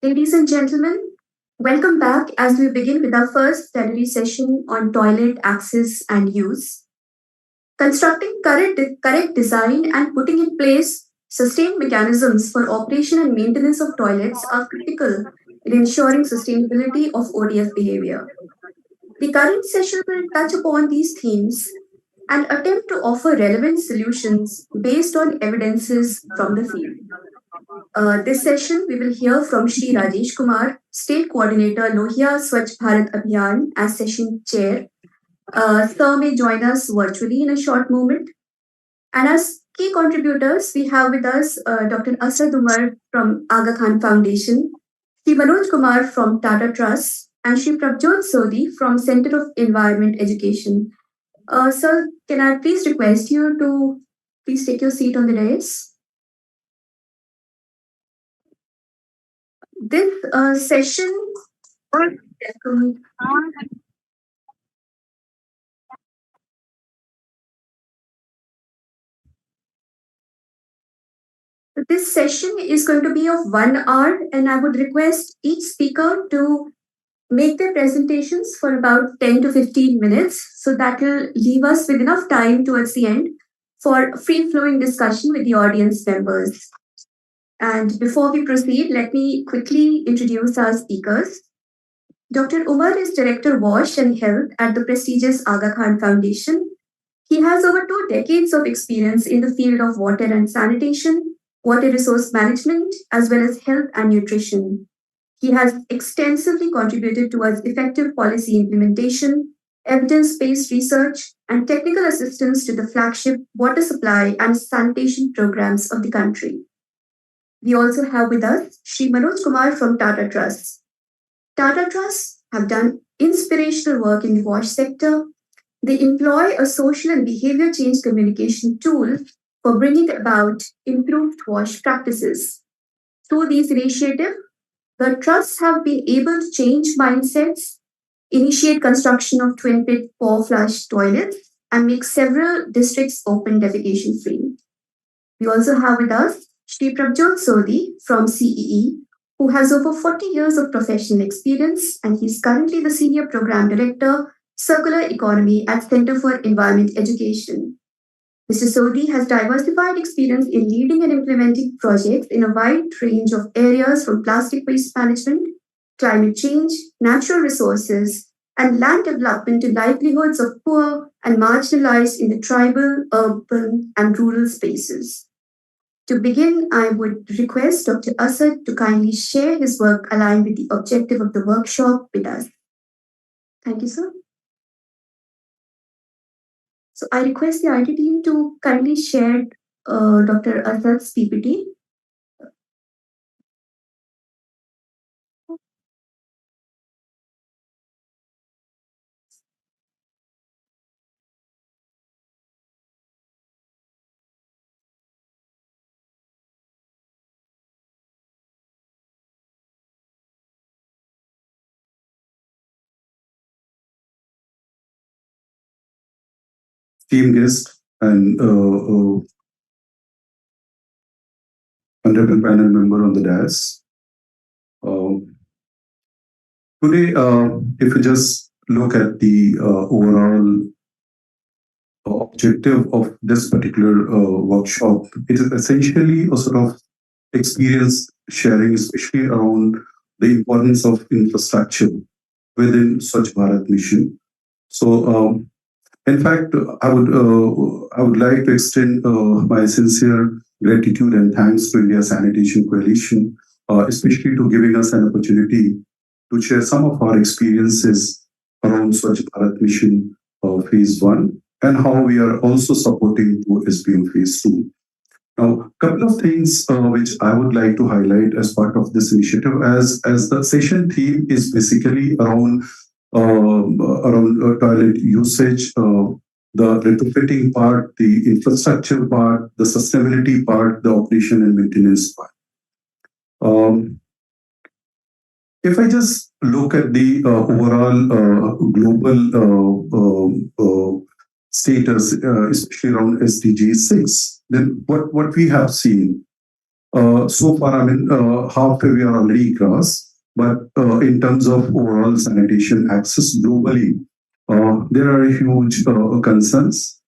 Ladies and gentlemen, welcome back as we begin with our first plenary session on toilet access and use. Constructing correct design and putting in place sustained mechanisms for operation and maintenance of toilets are critical in ensuring sustainability of ODF behavior. The current session will touch upon these themes and attempt to offer relevant solutions based on evidences from the field. This session, we will hear from Shri Rajesh Kumar, State Coordinator, Lohia Swachh Bharat Abhiyan, as session chair. Sir may join us virtually in a short moment. And as key contributors, we have with us Dr. Asad Umar from Aga Khan Foundation, Shri Manoj Kumar from Tata Trust, and Shri Prabhjot Sodhi from Center of Environment Education. Sir, can I please request you to please take your seat on the dais? This session this session is going to be of 1 hour, and I would request each speaker to make their presentations for about 10 to 15 minutes. So that will leave us with enough time towards the end for free flowing discussion with the audience members. And before we proceed, let me quickly introduce our speakers. Dr. Umar is Director WASH and Health at the prestigious Aga Khan Foundation. He has over 2 decades of experience in the field of water and sanitation, water resource management, as well as health and nutrition. He has extensively contributed towards effective policy implementation, evidence based research, and technical assistance to the flagship water supply and sanitation programs of the country. We also have with us Shri Manoj Kumar from Tata Trust. Tata Trusts have done inspirational work in the WASH sector. They employ a social and behavior change communication tool for bringing about improved WASH practices. Through these initiatives, the trusts have been able to change mindsets, initiate construction of twin pit pour flush toilets, and make several districts open defecation free. We also have with us Shri Prabhjot Sodhi from CEE, who has over 40 years of professional experience, and he's currently the Senior Program Director, Circular Economy at Center for Environment Education. Mr. Sodhi has diversified experience in leading and implementing projects in a wide range of areas from plastic waste management, climate change, natural resources, and land development to livelihoods of poor and marginalized in the tribal, urban, and rural spaces. To begin, I would request Dr. Asad to kindly share his work aligned with the objective of the workshop with us. Thank you, sir. So I request the IT team to kindly share Dr. Asad's PPT. Team guest and honorable panel member on the dais. Today, if you just look at the overall objective of this particular workshop, it is essentially a sort of experience sharing, especially around the importance of infrastructure within Swachh Bharat mission. So, in fact, I would like to extend my sincere gratitude and thanks to India Sanitation Coalition, especially to giving us an opportunity to share some of our experiences around Swachh Bharat Mission Phase 1 and how we are also supporting SBM Phase 2. Now, a couple of things which I would like to highlight as part of this initiative, as the session theme is basically around toilet usage, the retrofitting part, the infrastructure part, the sustainability part, the operation and maintenance part. If I just look at the overall global status, especially around SDG 6, then what we have seen So far, I mean, halfway we are already crossed. But in terms of overall sanitation access globally, there are huge concerns.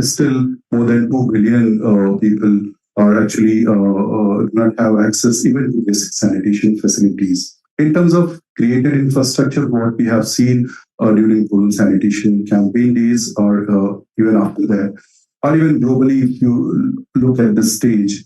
Still, more than 2 billion people are actually not have access even to basic sanitation facilities. In terms of created infrastructure, what we have seen during rural sanitation campaign days or even after that, or even globally, if you look at this stage,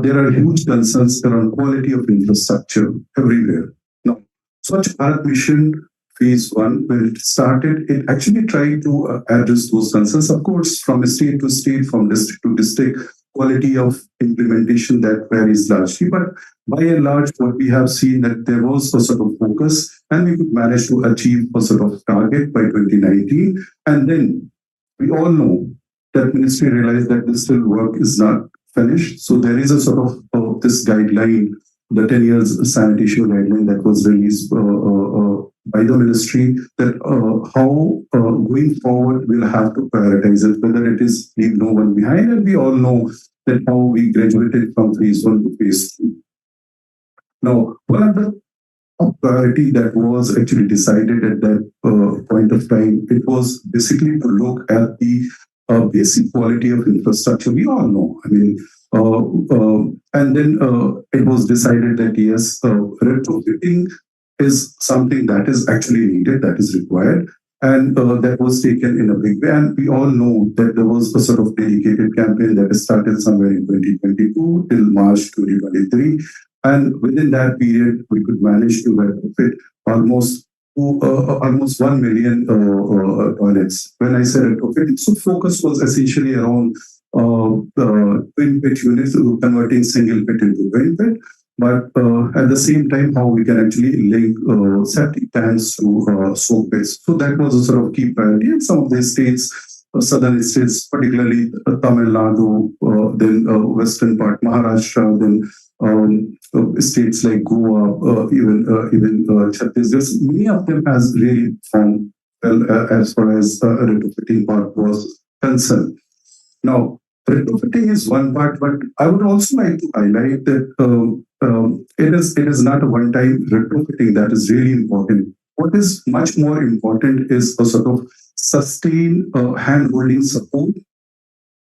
there are huge concerns around quality of infrastructure everywhere. Now, Swachh Bharat Mission Phase 1, when it started, it actually tried to address those concerns. Of course, from state to state, from district to district, quality of implementation that varies largely. But by and large, what we have seen that there was a sort of focus and we could manage to achieve a sort of target by 2019. And then we all know that ministry realized that this still work is not finished. So there is a sort of this guideline, the 10 years sanitation guideline that was released by the ministry, that how going forward we'll have to prioritize it, whether it is leave no one behind. And we all know that how we graduated from phase 1 to phase 2. Now, one of the priority that was actually decided at that point of time, it was basically to look at the basic quality of infrastructure. We all know, I mean, and then it was decided that yes, retrofitting is something that is actually needed, that is required. And that was taken in a big way. And we all know that there was a sort of dedicated campaign that started somewhere in 2022 till March 2023. And within that period, we could manage to retrofit almost 1 million toilets. When I said retrofit, so focus was essentially around twin pit units, converting single pit into twin pit. But at the same time, how we can actually link septic tanks to soak pits. So that was a sort of key priority. And some of the states, southern states, particularly Tamil Nadu, then western part, Maharashtra, then states like Goa, even Chhattisgarh, many of them has really performed well as far as retrofitting part was concerned. Now, retrofitting is one part, but I would also like to highlight that it is not a one-time retrofitting that is really important. What is much more important is a sort of sustained hand-holding support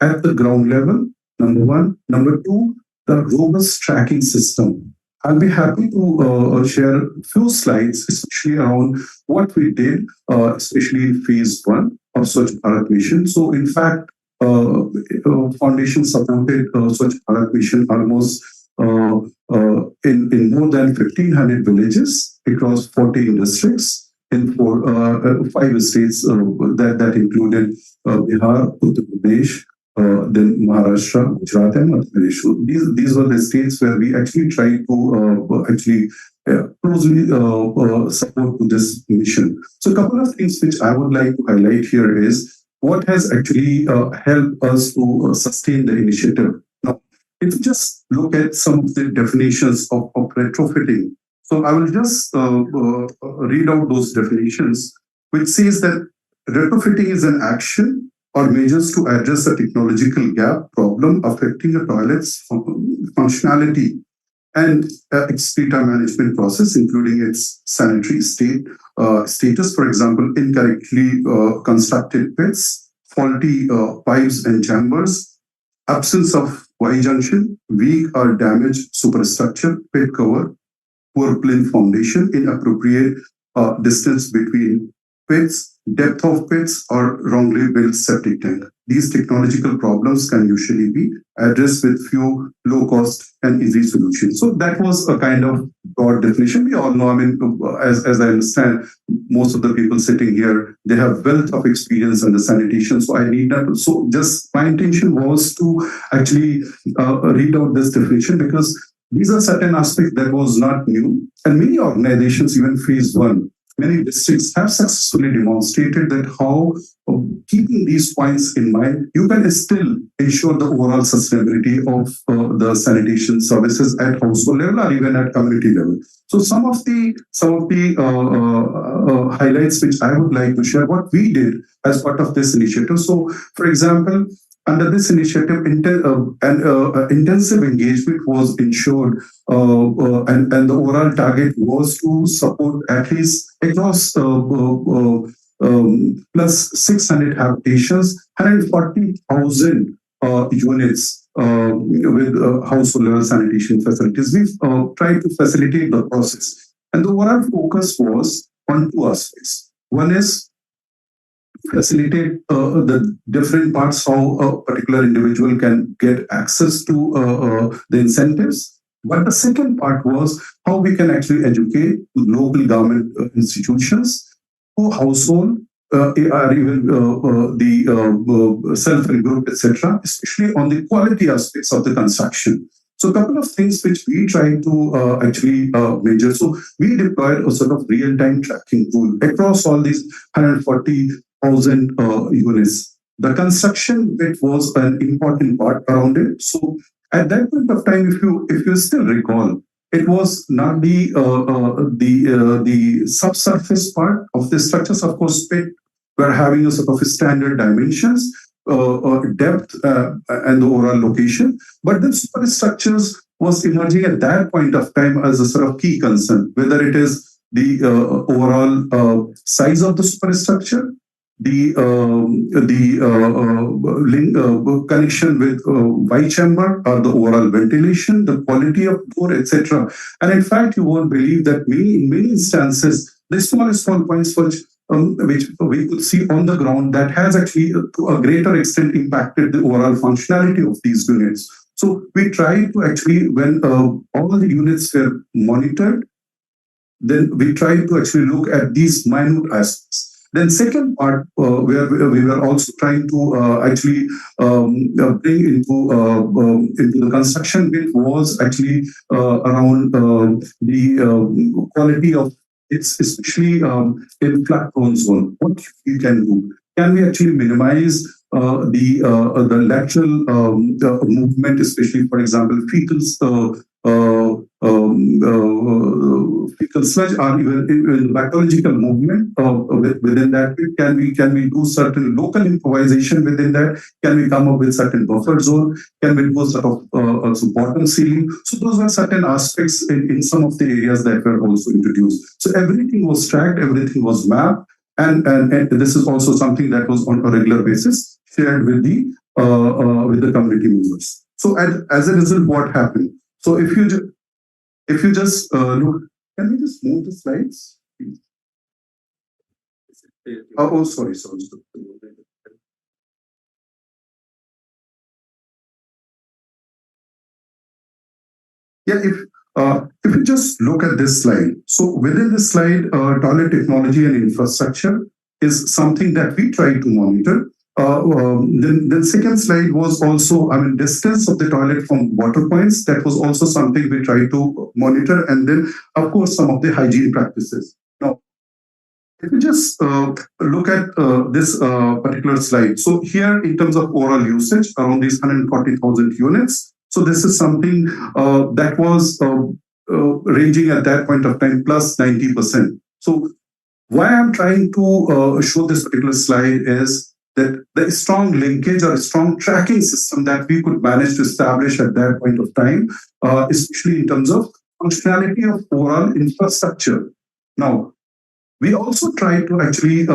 at the ground level, number one. Number two, the robust tracking system. I'll be happy to share a few slides, especially around what we did, especially in phase 1 of Swachh Bharat Mission. So, in fact, Foundation supported Swachh Bharat Mission almost in more than 1,500 villages across 14 districts in 5 states that included Bihar, Uttar Pradesh, then Maharashtra, Gujarat, and Madhya Pradesh. So these were the states where we actually tried to actually closely support to this mission. So a couple of things which I would like to highlight here is what has actually helped us to sustain the initiative. Now, if you just look at some of the definitions of retrofitting, so I will just read out those definitions, which says that retrofitting is an action or measures to address a technological gap problem affecting a toilet's functionality and its data management process, including its sanitary status, for example, incorrectly constructed pits, faulty pipes and chambers, absence of Y junction, weak or damaged superstructure, pit cover, poor plinth foundation, inappropriate distance between pits, depth of pits, or wrongly built septic tank. These technological problems can usually be addressed with few low cost and easy solutions. So that was a kind of broad definition. We all know, I mean, as I understand, most of the people sitting here, they have wealth of experience in the sanitation. So I need that. So just my intention was to actually read out this definition because these are certain aspects that was not new. And many organizations, even phase 1, many districts have successfully demonstrated that how keeping these points in mind, you can still ensure the overall sustainability of the sanitation services at household level or even at community level. So some of the highlights which I would like to share what we did as part of this initiative. So, for example, under this initiative, intensive engagement was ensured, and the overall target was to support at least across plus 600 habitations, 140,000 units with household level sanitation facilities. We've tried to facilitate the process. And the overall focus was on two aspects. One is facilitate the different parts how a particular individual can get access to the incentives. But the second part was how we can actually educate local government institutions, to household, or even the self-help group, etc., especially on the quality aspects of the construction. So a couple of things which we try to actually measure. So we deployed a sort of real-time tracking tool across all these 140,000 units. The construction bit was an important part around it. So at that point of time, if you still recall, it was not the subsurface part of the structures. Of course, pit were having a sort of standard dimensions, depth, and the overall location. But the superstructures was emerging at that point of time as a sort of key concern, whether it is the overall size of the superstructure, the connection with Y chamber, or the overall ventilation, the quality of door, etc. And in fact, you won't believe that in many instances, the small points which we could see on the ground, that has actually to a greater extent impacted the overall functionality of these units. So we tried to actually, when all the units were monitored, then we tried to actually look at these minute aspects. Then second part, where we were also trying to actually bring into the construction bit, was actually around the quality of it's especially in flood prone zone. What you can do? Can we actually minimize the lateral movement, especially, for example, fecal sludge, or even pathological movement within that? Can we do certain local improvisation within that? Can we come up with certain buffer zone? Can we do a sort of also bottom ceiling? So those were certain aspects in some of the areas that were also introduced. So everything was tracked, everything was mapped, and this is also something that was on a regular basis shared with the community members. So as a result, what happened? So if you just look, can we just move the slides? Sorry. Yeah, if you just look at this slide, so within this slide, toilet technology and infrastructure is something that we try to monitor. Then second slide was also, distance of the toilet from water points. That was also something we try to monitor. And then, of course, some of the hygiene practices. Now, if you just look at this particular slide. So here, in terms of overall usage, around these 140,000 units. So this is something that was ranging at that point of time plus 90%. So why I'm trying to show this particular slide is that the strong linkage or a strong tracking system that we could manage to establish at that point of time, especially in terms of functionality of overall infrastructure. Now, we also tried to actually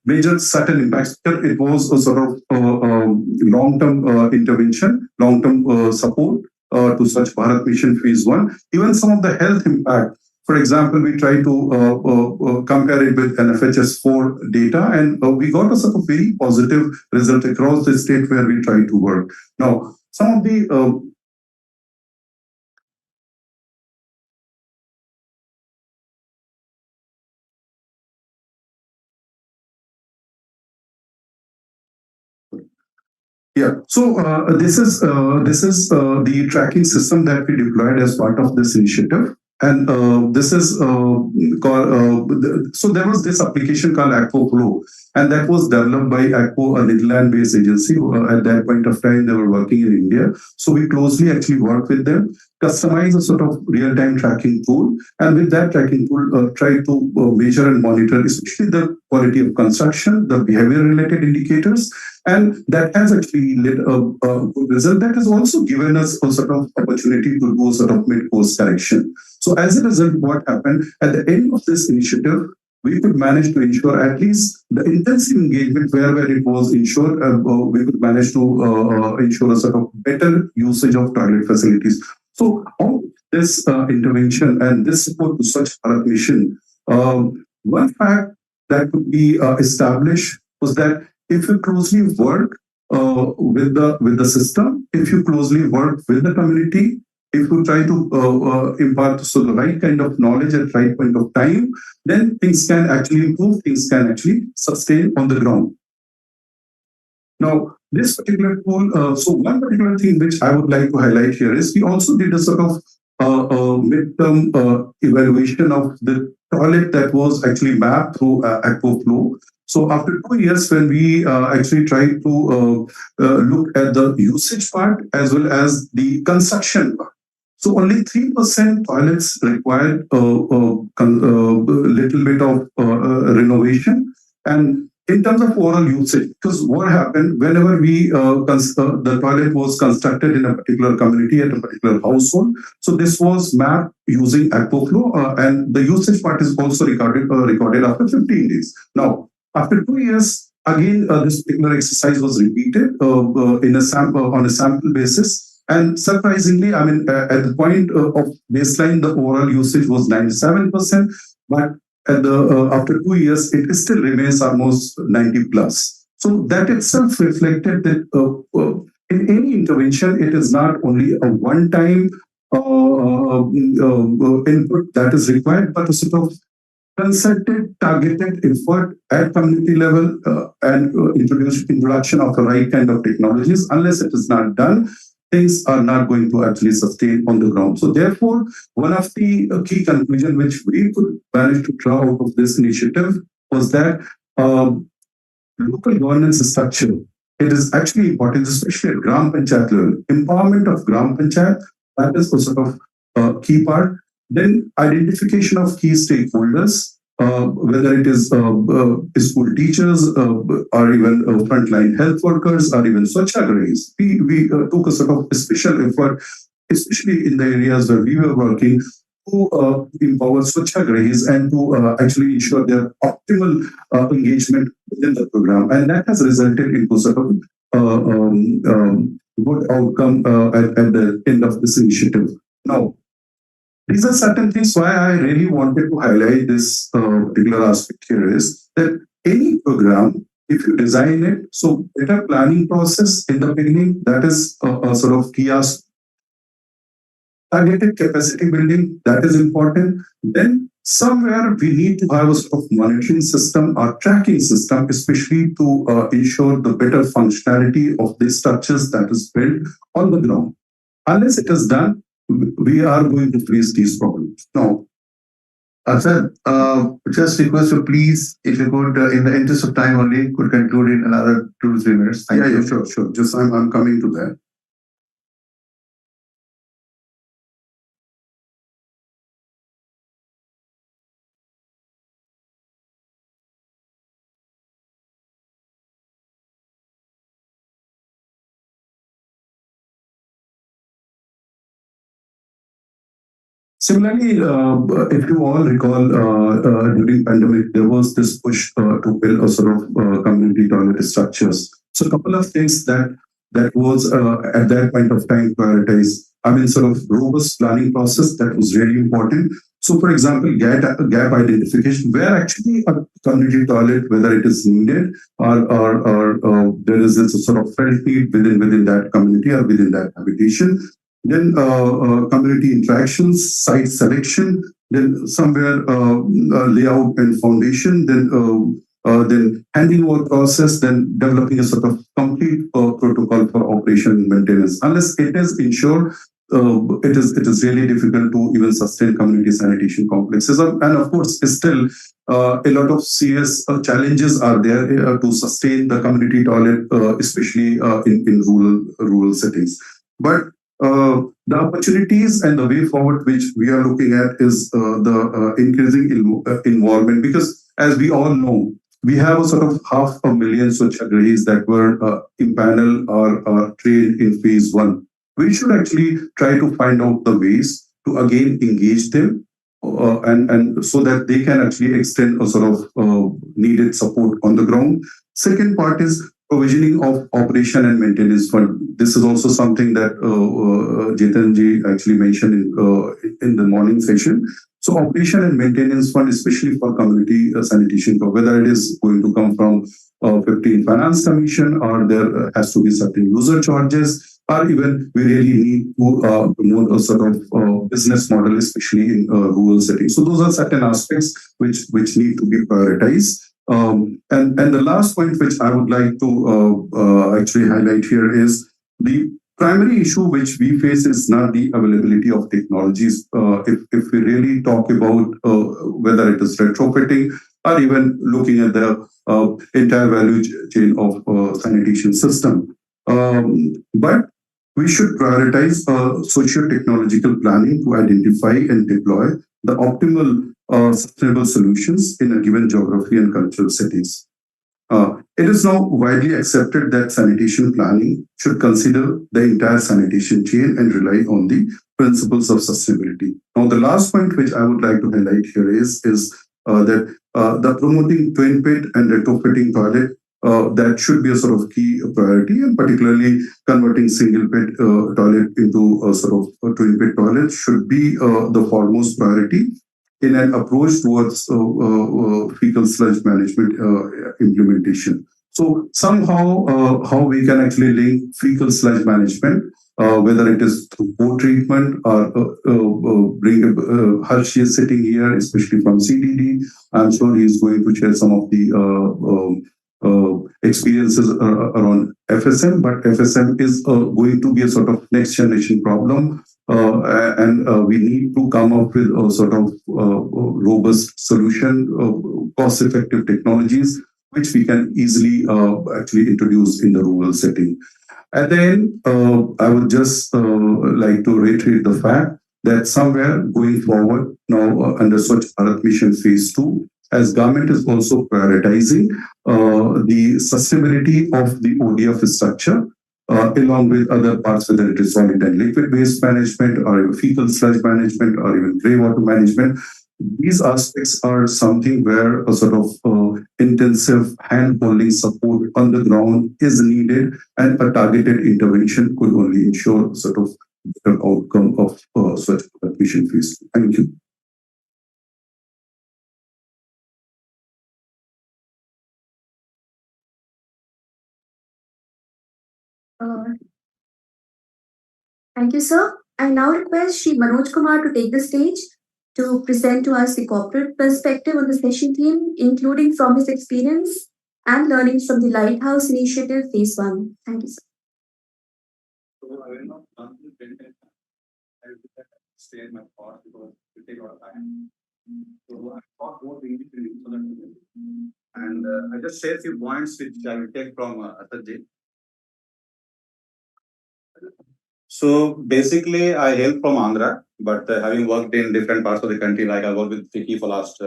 measure certain impacts. It was a sort of long-term intervention, long-term support to Swachh Bharat Mission Phase 1. Even some of the health impact. For example, we try to compare it with NFHS 4 data, and we got a sort of very positive result across the state where we try to work. Now, some of the Yeah. So this is the tracking system that we deployed as part of this initiative, and this is called. So there was this application called Aqua Flow, and that was developed by Aqua, a Netherlands-based agency. At that point of time, they were working in India. So we closely actually worked with them, customize a sort of real-time tracking tool, and with that tracking tool, try to measure and monitor, especially the quality of construction, the behavior-related indicators, and that has actually led a good result. That has also given us a sort of opportunity to do a sort of mid-course correction. So as a result, what happened at the end of this initiative, we could manage to ensure at least the intensive engagement where it was ensured, we could manage to ensure a sort of better usage of toilet facilities. So all this intervention and this support to such Bharat mission, one fact that could be established was that if you closely work with the system, if you closely work with the community, if you try to impart so the right kind of knowledge at right point of time, then things can actually improve, things can actually sustain on the ground. Now, this particular tool, so one particular thing which I would like to highlight here is we also did a sort of midterm evaluation of the toilet that was actually mapped through AquaFlow. So after 2 years, when we actually tried to look at the usage part as well as the construction part, so only 3% toilets required a little bit of renovation. And in terms of overall usage, because what happened whenever the toilet was constructed in a particular community at a particular household, so this was mapped using AquaFlow, and the usage part is also recorded after 15 days. Now, after 2 years, again this particular exercise was repeated in a sample on a sample basis. And surprisingly, I mean, at the point of baseline, the overall usage was 97%, but after 2 years, it still remains almost 90 plus. So that itself reflected that in any intervention, it is not only a one-time input that is required, but a sort of concerted, targeted effort at community level and introduction of the right kind of technologies. Unless it is not done, things are not going to actually sustain on the ground. So therefore, one of the key conclusions which we could manage to draw out of this initiative was that local governance structure, it is actually important, especially at Gram Panchayat level. Empowerment of Gram Panchayat, that is a sort of key part. Then identification of key stakeholders, whether it is school teachers or even frontline health workers or even SWACHH. We took a sort of special effort, especially in the areas where we were working, to empower SWACHH and to actually ensure their optimal engagement within the program. And that has resulted into sort of good outcome at the end of this initiative. Now, these are certain things why I really wanted to highlight this particular aspect here is that any program, if you design it, so better planning process in the beginning, that is a sort of key aspect. Targeted capacity building, that is important. Then somewhere we need to have a sort of monitoring system or tracking system, especially to ensure the better functionality of the structures that is built on the ground. Unless it is done, we are going to face these problems. Now, Asad, just request you please, if you could, in the interest of time only, could conclude in another 2 to 3 minutes. Thank you. Sure. Just I'm coming to that. Similarly, if you all recall, during pandemic, there was this push to build a sort of community toilet structures. So a couple of things that was at that point of time prioritized. I mean, sort of robust planning process that was really important. So, for example, gap identification, where actually a community toilet, whether it is needed or there is this sort of felt need within that community or within that habitation. Then community interactions, site selection, then somewhere layout and foundation, then handing over process, then developing a sort of complete protocol for operation and maintenance. Unless it is ensured, it is really difficult to even sustain community sanitation complexes. And of course, still a lot of serious challenges are there to sustain the community toilet, especially in rural settings. But The opportunities and the way forward which we are looking at is the increasing involvement, because as we all know, we have a sort of 500,000 Swachhagrahis that were impaneled or trained in phase one. We should actually try to find out the ways to again engage them, and so that they can actually extend a sort of needed support on the ground. Second part is provisioning of operation and maintenance fund. This is also something that Jetanji actually mentioned in the morning session. So operation and maintenance fund, especially for community sanitation, whether it is going to come from 15 finance commission, or there has to be certain user charges, or even we really need to promote a sort of business model, especially in rural settings. So those are certain aspects which need to be prioritized. And the last point which I would like to actually highlight here is the primary issue which we face is not the availability of technologies. If we really talk about whether it is retrofitting or even looking at the entire value chain of sanitation system. But we should prioritize socio-technological planning to identify and deploy the optimal sustainable solutions in a given geography and cultural settings. It is now widely accepted that sanitation planning should consider the entire sanitation chain and rely on the principles of sustainability. Now, the last point which I would like to highlight here is that the promoting twin pit and retrofitting toilet, that should be a sort of key priority, and particularly converting single pit toilet into a sort of a twin pit toilet should be the foremost priority in an approach towards fecal sludge management implementation. So somehow, how we can actually link fecal sludge management, whether it is through co-treatment or bring Harsh is sitting here, especially from CDD. I'm sure he's going to share some of the experiences around FSM, but FSM is going to be a sort of next generation problem. And we need to come up with a sort of robust solution, cost-effective technologies, which we can easily actually introduce in the rural setting. And then I would just like to reiterate the fact that somewhere going forward now under Swachh Bharat Mission Phase 2, as government is also prioritizing the sustainability of the ODF structure, along with other parts, whether it is solid and liquid waste management, or even fecal sludge management, or even grey water management. These aspects are something where a sort of intensive hand-holding support on the ground is needed, and a targeted intervention could only ensure sort of better outcome of such mission phase. Thank you. Thank you, sir. I now request Shri Manoj Kumar to take the stage to present to us the corporate perspective on the session theme, including from his experience and learnings from the Lighthouse Initiative Phase 1. Thank you, sir. So I will not I will stay in my thought because it will take a lot of time. So I thought more English so that and I just share a few points which I will take from Asad. So basically, I hail from Andhra, but having worked in different parts of the country, like I worked with Vicky for last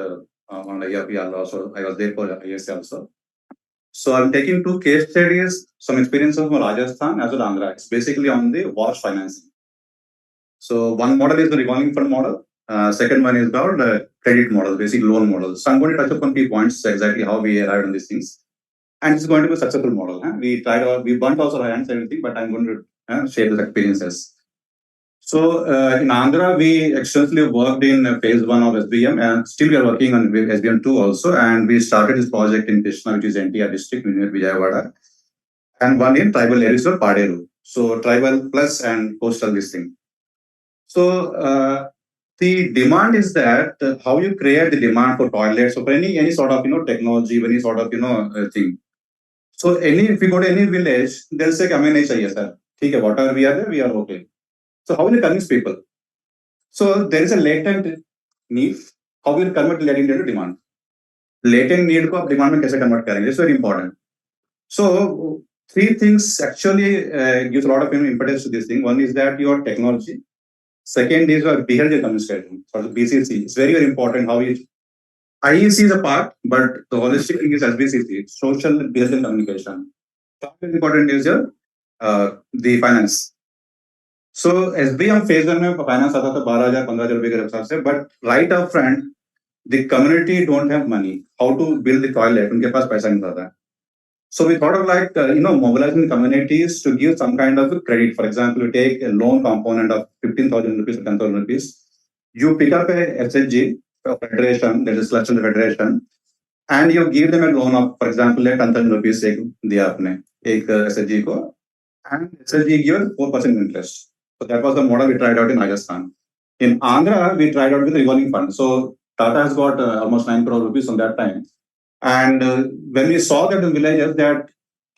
1 year also. I was there for a year also. So I'm taking two case studies, some experiences from Rajasthan as well as Andhra. It's basically on the WASH financing. So one model is the revolving fund model. Second one is called credit model, basic loan model. So I'm going to touch upon key points exactly how we arrived on these things. And it's going to be a successful model. We tried, we burnt also our hands and everything, but I'm going to share those experiences. So in Andhra, we extensively worked in phase 1 of SBM, and still we are working on SBM 2 also. And we started this project in Krishna, which is NTR district, near Vijayawada, and one in tribal areas of Paderu. So tribal plus and coastal this thing. So the demand is that how you create the demand for toilets or for any sort of technology, any sort of thing. So if you go to any village, they'll say, "Hame nahi chahiye, sir. Okay, whatever we are there, we are okay." So how will you convince people? So there is a latent need. How will you convert latent into demand? Latent need को आप demand में कैसे convert करेंगे? It's very important. So Three things actually gives a lot of importance to this thing. One is that your technology. Second is your behavior communication, or the BCC. It's very, very important how you. IEC is a part, but the holistic thing is SBCC, social behavior communication. Third important is your the finance. So SB हम phase 1 में finance आता था 12,000-15,000 रुपए के हिसाब से, but right up front the community don't have money. How to build the toilet? उनके पास पैसा नहीं था. So we thought of like mobilizing communities to give some kind of credit. For example, you take a loan component of 15,000 rupees or 10,000 rupees. You pick up a SHG, a federation, that is National Federation, and you give them a loan of, for example, 10,000 rupees दिया आपने एक SHG को, and SHG give 4% interest. So that was the model we tried out in Rajasthan. In Andhra, we tried out with revolving fund. So Tata has got almost 9 crore rupees from that time. And when we saw that in villages that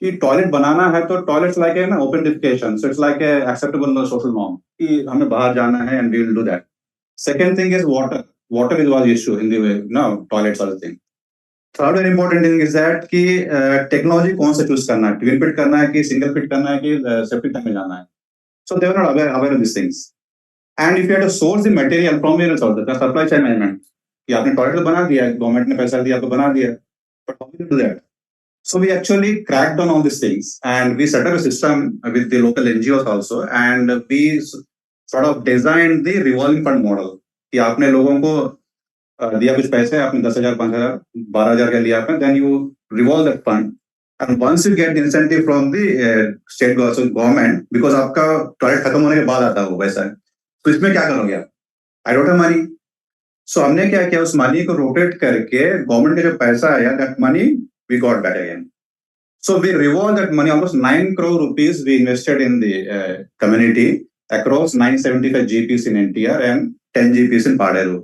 कि toilet बनाना है तो toilets like है ना open defecation, so it's like a acceptable social norm कि हमें बाहर जाना है and we will do that. Second thing is water is was issue in the way no toilets are the thing. Third very important thing is that कि technology कौन सा choose करना है, ट्विन पिट करना है कि सिंगल पिट करना है कि सेफ्टी टैंक में जाना है. So they were not aware of this things. And if you have to source the material from where else, the supply chain management, कि आपने टॉयलेट बना दिया, गवर्नमेंट ने पैसा दिया, आपको बना दिया, but how do you do that? So we actually cracked on all these things and we set up a system with the local NGOs also, and we sort of designed the revolving fund model कि आपने लोगों को दिया कुछ पैसे, आपने 10,000, 5,000, 12,000 का लिया आपने, then you revolve that fund, and once you get the incentive from the state government, because आपका टॉयलेट खत्म होने के बाद आता है वो पैसा, तो इसमें क्या करोगे आप? I don't have money. So हमने क्या किया, उस मनी को रोटेट करके गवर्नमेंट का जो पैसा आया, that money we got back again. So we revolved that money, almost 9 crore rupees we invested in the community across 975 GPs in NTR and 10 GPs in Paderu.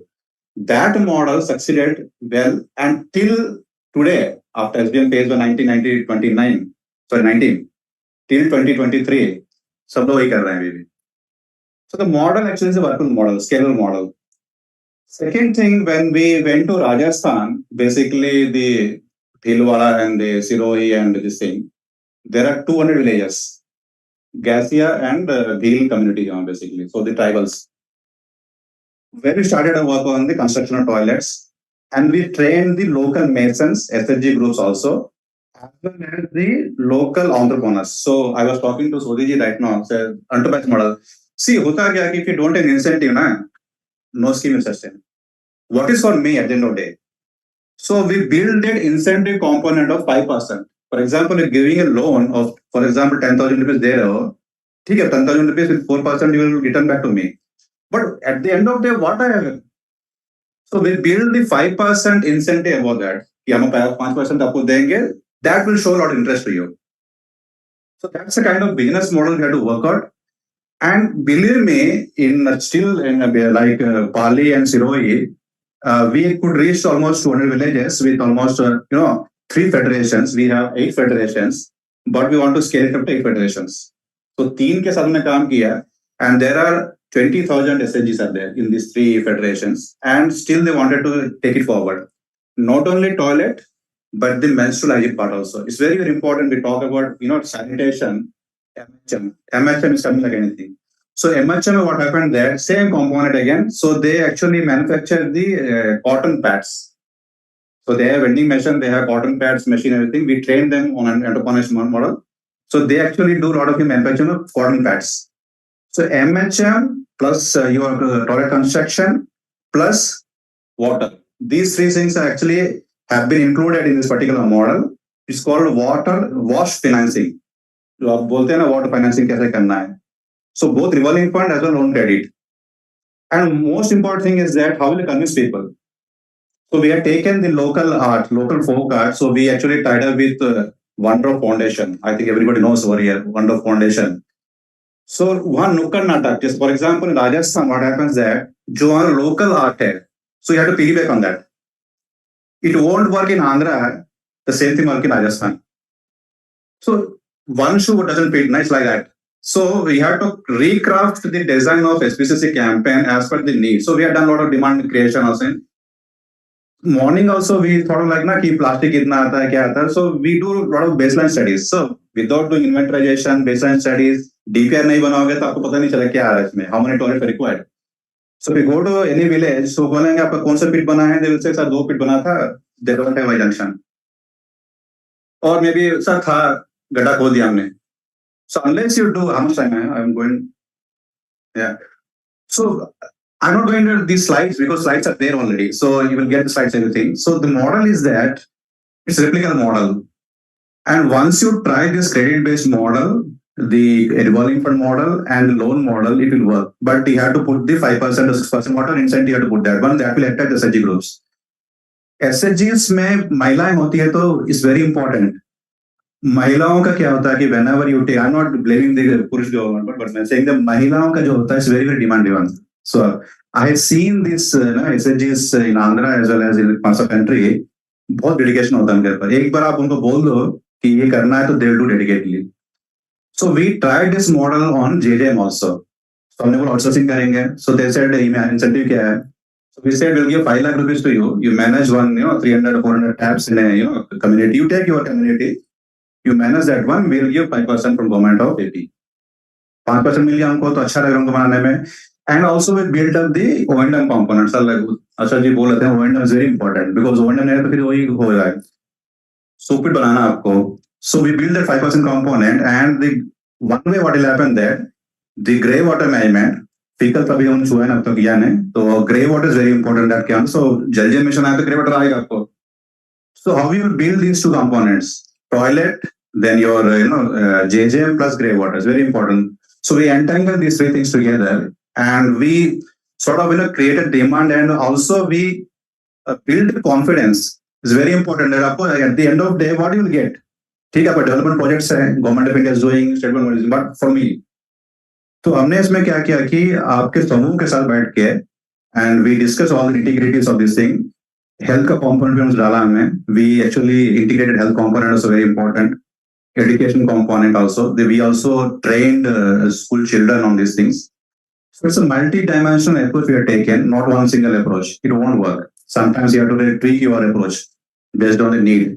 That model succeeded well, and till today, after SBM phase 1929, sorry 19, till 2023, सब लोग ही कर रहे हैं अभी भी. So the model actually is a workable model, scalable model. Second thing, when we went to Rajasthan, basically the Bhilwara and the Sirohi and this thing, there are 200 villages, Gasia and Bhil community basically, so the tribals. Where we started our work on the construction of toilets, and we trained the local masons, SHG groups also, as well as the local entrepreneurs. So I was talking to Sodhi ji right now, said enterprise model. See, hota kya कि if you don't have incentive, na, no scheme is sustainable. What is for me at the end of the day? So we build that incentive component of 5%. For example, if giving a loan of, for example, 10,000 rupees there, ठीक है, 10,000 rupees with 4% you will return back to me. But at the end of the day, what I have? So we build the 5% incentive about that. कि हम 5% आपको देंगे, that will show a lot of interest to you. So that's the kind of business model we have to work out. And believe me, in still in like Pali and Sirohi, we could reach almost 200 villages with almost 3 federations. We have 8 federations, but we want to scale it up to 8 federations. So 3 के साथ हमने काम किया, and there are 20,000 SHGs are there in these 3 federations, and still they wanted to take it forward. Not only toilet, but the menstrual hygiene part also. It's very, very important. We talk about sanitation. MHM is something like anything. So MHM, what happened there? Same component again. So they actually manufacture the cotton pads. So they have vending machine, they have cotton pads, machine, everything. We train them on an entrepreneurship model. So they actually do a lot of the manufacturing of cotton pads. So MHM plus your toilet construction plus water. These 3 things are actually have been included in this particular model. It's called water wash financing. जो आप बोलते हैं ना water financing कैसे करना है. So both revolving fund as well as loan credit. And most important thing is that how will you convince people? So we have taken the local art, local folk art. So we actually tied up with Wonder Foundation. I think everybody knows over here, Wonder Foundation. So one nukkad natak, just for example, in Rajasthan, what happens there? जो हमारा local art है, so you have to piggyback on that. It won't work in Andhra, the same thing work in Rajasthan. So one shoe doesn't fit, nice like that. So we have to recraft the design of SPCC campaign as per the need. So we have done a lot of demand creation also. Morning also we thought of like na कि plastic कितना आता है क्या आता है. So we do a lot of baseline studies. So without doing inventorization, baseline studies, DPR नहीं बनाओगे तो आपको पता नहीं चला क्या आ रहा है इसमें, how many toilet required. So we go to any village, तो बोलेंगे आपका कौन सा पिट बना है, they will say sir 2 pit बना था, they don't have Y junction, और मे बी सर था, गड्ढा खोल दिया हमने. So unless you do, how much time I'm going? Yeah. So I'm not going to these slides because slides are there already. So you will get the slides, everything. So the model is that it's a replica model. And once you try this credit-based model, the revolving fund model and loan model, it will work. But you have to put the 5% or 6% water incentive, you have to put that one. That will attack the SHG groups. SHGs में महिलाएं होती है तो it's very important. महिलाओं का क्या होता है कि whenever you take, I'm not blaming the पुरुष गवर्नमेंट, but मैं saying the महिलाओं का जो होता है is very very demand driven. So I have seen this SHGs in Andhra as well as in parts of country. बहुत dedication होता है उनके ऊपर. एक बार आप उनको बोल दो कि ये करना है तो they will do dedicatedly. So we tried this model on JJM also. So हमने बोला आउटसोर्सिंग करेंगे. So they said incentive क्या है? So we said we'll give 5 lakh rupees to you. You manage one, 300 400 tabs in a community. You take your community. You manage that one, we'll give 5% from government of AP. 5% मिल गया हमको तो अच्छा लग रहा उनको बनाने में. And also we build up the O&M components. Asad ji बोल रहे थे O&M is very important because O&M नहीं है तो फिर वही होगा. Stupid बनाना आपको. So we build that 5% component, and the one way what will happen there, the grey water management, fecal कभी हम छुए ना अब तक किया नहीं, तो grey water is very important that can. So जल जीवन मिशन आया तो grey water आएगा आपको. So how you build these two components? Toilet, then your JJM plus grey water is very important. So we entangle these 3 things together, and we sort of create a demand, and also we build confidence. It's very important that आपको at the end of the day what you will get. ठीक है, पर development projects है, government of India is doing, state government is, but for me, तो हमने इसमें क्या किया कि आपके समूह के साथ बैठ के and we discuss all the integrities of this thing. Health का कंपोनेंट भी हमने डाला हमने. We actually integrated health component also very important. Education component also. We also trained school children on these things. So it's a multi-dimensional approach we have taken, not one single approach. It won't work. Sometimes you have to tweak your approach based on the need.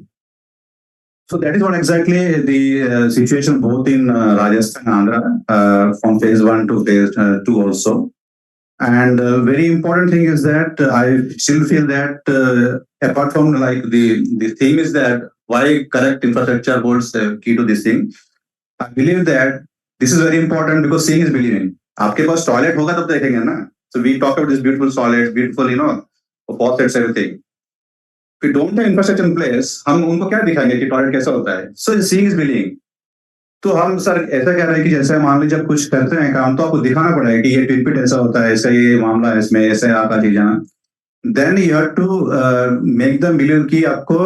So that is what exactly the situation both in Rajasthan and Andhra from phase 1 to phase 2 also. And very important thing is that I still feel that apart from like the theme is that why correct infrastructure holds the key to this thing. I believe that this is very important because seeing is believing. आपके पास toilet होगा तब देखेंगे ना. So we talk about this beautiful toilets, beautiful faucets, everything. If we don't have infrastructure in place, हम उनको क्या दिखाएंगे कि टॉयलेट कैसा होता है. So seeing is believing. तो हम सर ऐसा कह रहे हैं कि जैसे मान लीजिए जब कुछ करते हैं काम तो आपको दिखाना पड़ेगा कि ये ट्रीटमेंट ऐसा होता है, ऐसा ये मामला है, इसमें ऐसे आपका चीज है. Then you have to make them believe कि आपको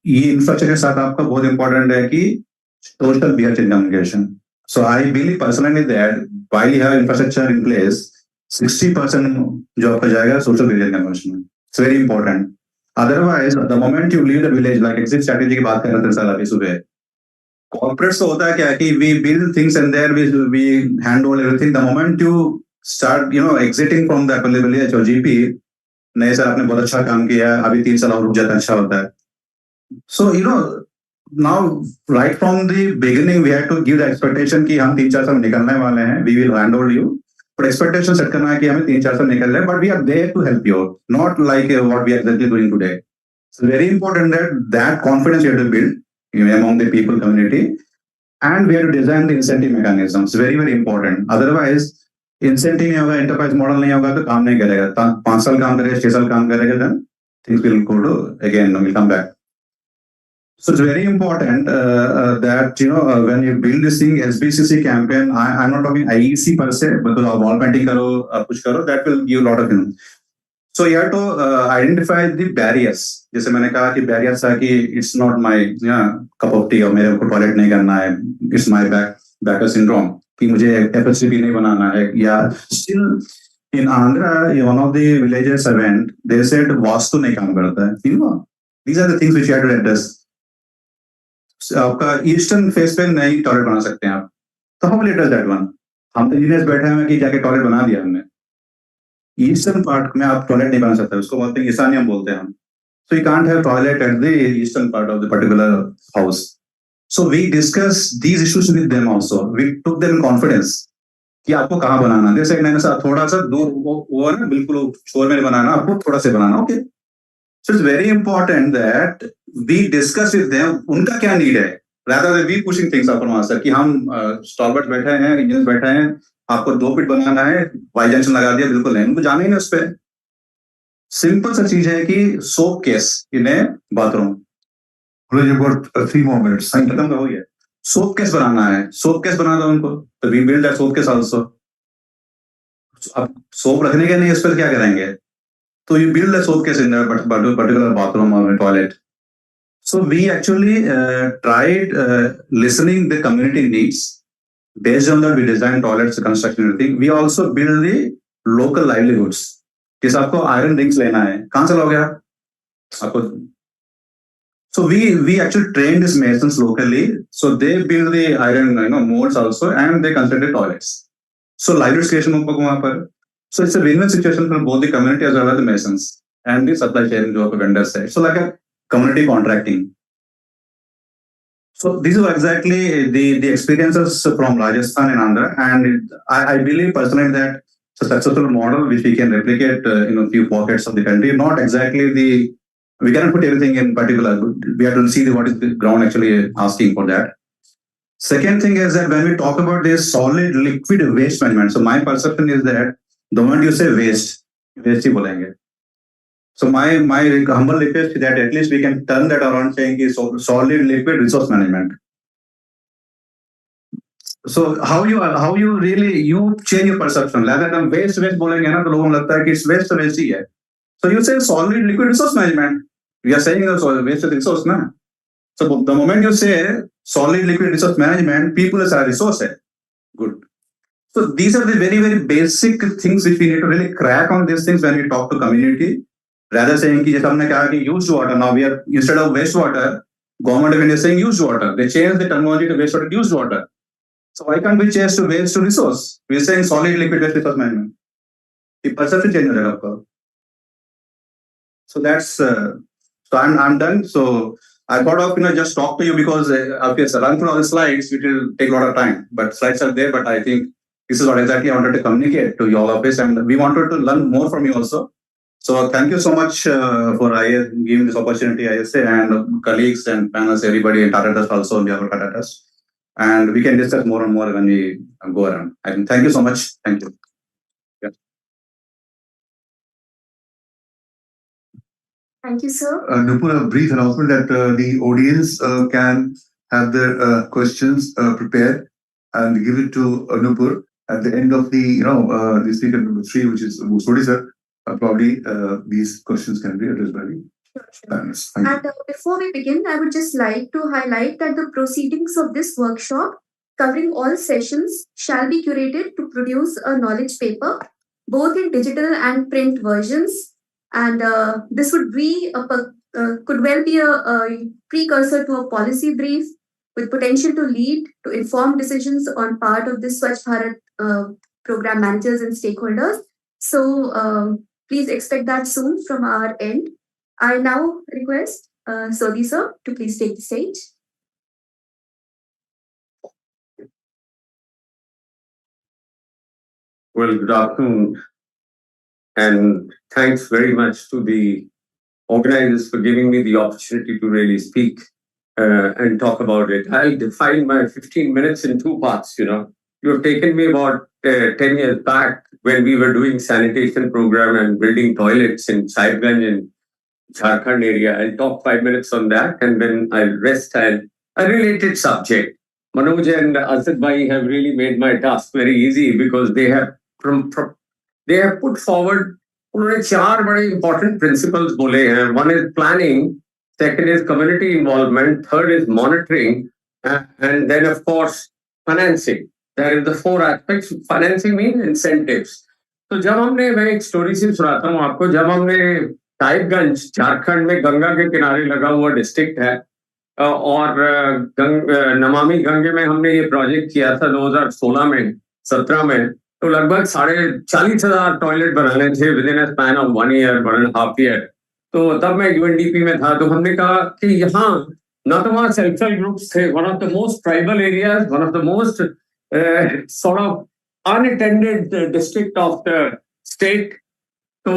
ये इंफ्रास्ट्रक्चर के साथ आपका बहुत इंपॉर्टेंट है कि social behaviour change communication. So I believe personally that while you have infrastructure in place, 60% जो आपका जाएगा social behaviour communication. It's very important. Otherwise the moment you leave the village, like exit strategy की बात कर रहे थे sir अभी सुबह, corporates तो होता है क्या कि we build things and there we hand over everything. The moment you start exiting from the availability or GP, नहीं सर आपने बहुत अच्छा काम किया, अभी 3 साल और रुक जाता अच्छा होता है. So now right from the beginning we have to give the expectation कि हम 3-4 साल निकलने वाले हैं, we will hand over you, but expectation set करना है कि हमें 3-4 साल निकल रहे हैं, but we are there to help you, not like what we are exactly doing today. So very important that confidence you have to build among the people community, and we have to design the incentive mechanisms. Very very important. Otherwise incentive नहीं होगा, enterprise model नहीं होगा तो काम नहीं करेगा. 5 साल काम करेगा, 6 साल काम करेगा, then things will go to again will come back. So it's very important that when you build this thing SBCC campaign, I'm not talking IEC per se, but wall painting karo, kuch karo, that will give a lot of So you have to identify the barriers. जैसे मैंने कहा कि barriers है कि it's not my cup of tea और मेरे को toilet नहीं करना है, it's my backer syndrome कि मुझे FSCP नहीं बनाना है. या still in Andhra, one of the villages I went, they said vastu नहीं काम करता है. These are the things which you have to address. आपका ईस्टर्न फेस पे नहीं टॉयलेट बना सकते हैं आप, तो how will you address that one? हम तो इंजीनियर्स बैठे हैं कि जाके टॉयलेट बना दिया हमने. ईस्टर्न पार्ट में आप टॉयलेट नहीं बना सकते, उसको बोलते हैं ईशान्यम बोलते हैं हम. So you can't have toilet at the eastern part of the particular house. So we discussed these issues with them also. We took them in confidence कि आपको कहाँ बनाना है. जैसे मैंने कहा थोड़ा सा दूर वो है ना, बिल्कुल शोर में बनाना, आपको थोड़ा सा बनाना. Okay. So it's very important that we discuss with them उनका क्या need है, rather than we pushing things up from sir कि हम स्टॉलवर्ड बैठे हैं, इंजीनियर बैठे हैं, आपको 2 फीट बनाना है, वाई जंक्शन लगा दिया, बिल्कुल नहीं, उनको जाना ही नहीं उस पे. सिंपल सा चीज है कि soap case in bathroom. You've got 3 more minutes. खत्म का हो गया. सोप केस बनाना है, सोप केस बना दो उनको, तो we build that soap case also. अब सोप रखने के नहीं इस पर क्या करेंगे, तो you build a soap case in a particular bathroom or a toilet. So we actually tried listening the community needs. Based on that, we designed toilets, construction, everything. We also build the local livelihoods. किस आपको iron rings लेना है, कहाँ से लोगे आप? आपको. So we actually trained these masons locally. So they build the iron molds also, and they construct the toilets. So livelihoods creation होगा वहाँ पर. So it's a win-win situation for both the community as well as the masons and the supply chain जो आपको vendors है. So like a community contracting. So these are exactly the experiences from Rajasthan and Andhra, and I believe personally that it's a successful model which we can replicate in a few pockets of the country. Not exactly we cannot put everything in particular. We have to see what is the ground actually asking for that. Second thing is that when we talk about this solid liquid waste management, so my perception is that the moment you say waste ही बोलेंगे. So my humble request is that at least we can turn that around saying कि solid liquid resource management. So how you really change your perception. Rather than waste बोलेंगे ना तो लोगों को लगता है कि waste तो waste ही है. So you say solid liquid resource management. We are saying waste is resource ना. So the moment you say solid liquid resource management, people say resource है. Good. So these are the very, very basic things which we need to really crack on these things when we talk to community. Rather saying कि जैसे हमने कहा कि used water, now we are instead of wastewater, government of India is saying used water. They changed the terminology to wastewater to used water. So why can't we change to waste to resource? We are saying solid liquid waste resource management. The perception change हो जाएगा आपका. So that's so I'm done. So I thought of just talk to you because obviously run through all the slides, which will take a lot of time. But slides are there. But I think this is what exactly I wanted to communicate to you all of this, and we wanted to learn more from you also. So thank you so much for giving this opportunity, ISA, and colleagues and panels, everybody, and Tata Trust also, on behalf of Tata Trust. And we can discuss more and more when we go around. And thank you so much. Thank you. Thank you, sir. Nupur, a brief announcement that the audience can have their questions prepared and give it to Nupur at the end of the the speaker number 3, which is Sodhi sir. Probably these questions can be addressed by the panelists. And before we begin, I would just like to highlight that the proceedings of this workshop covering all sessions shall be curated to produce a knowledge paper, both in digital and print versions. And this would be could well be a precursor to a policy brief with potential to lead to informed decisions on part of the SWACHH BHARAT program managers and stakeholders. So please expect that soon from our end. I now request Sodhi sir to please take the stage. Well, good afternoon, and thanks very much to the organizers for giving me the opportunity to really speak and talk about it. I'll define my 15 minutes in 2 parts. You have taken me about 10 years back when we were doing sanitation program and building toilets in Sahibganj in Jharkhand area. I'll talk 5 minutes on that, and then I'll rest. A related subject. Manoj and Asad bhai have really made my task very easy because they have put forward उन्होंने 4 बड़े important principles बोले हैं. One is planning, second is community involvement, third is monitoring, and then of course financing. There is the 4 aspects. Financing means incentives. तो जब हमने, मैं एक story से सुनाता हूँ आपको, जब हमने साहिबगंज झारखंड में गंगा के किनारे लगा हुआ डिस्ट्रिक्ट है और नमामि गंगे में हमने ये प्रोजेक्ट किया था 2016 में 17 में, तो लगभग 40,000 टॉयलेट बनाने थे with in a span of 1 year 1.5 year. तो तब मैं UNDP में था, तो हमने कहा कि यहाँ ना तो वहाँ सेल्फ हेल्प ग्रुप्स थे, one of the most tribal areas, one of the most sort of unattended district of the state, तो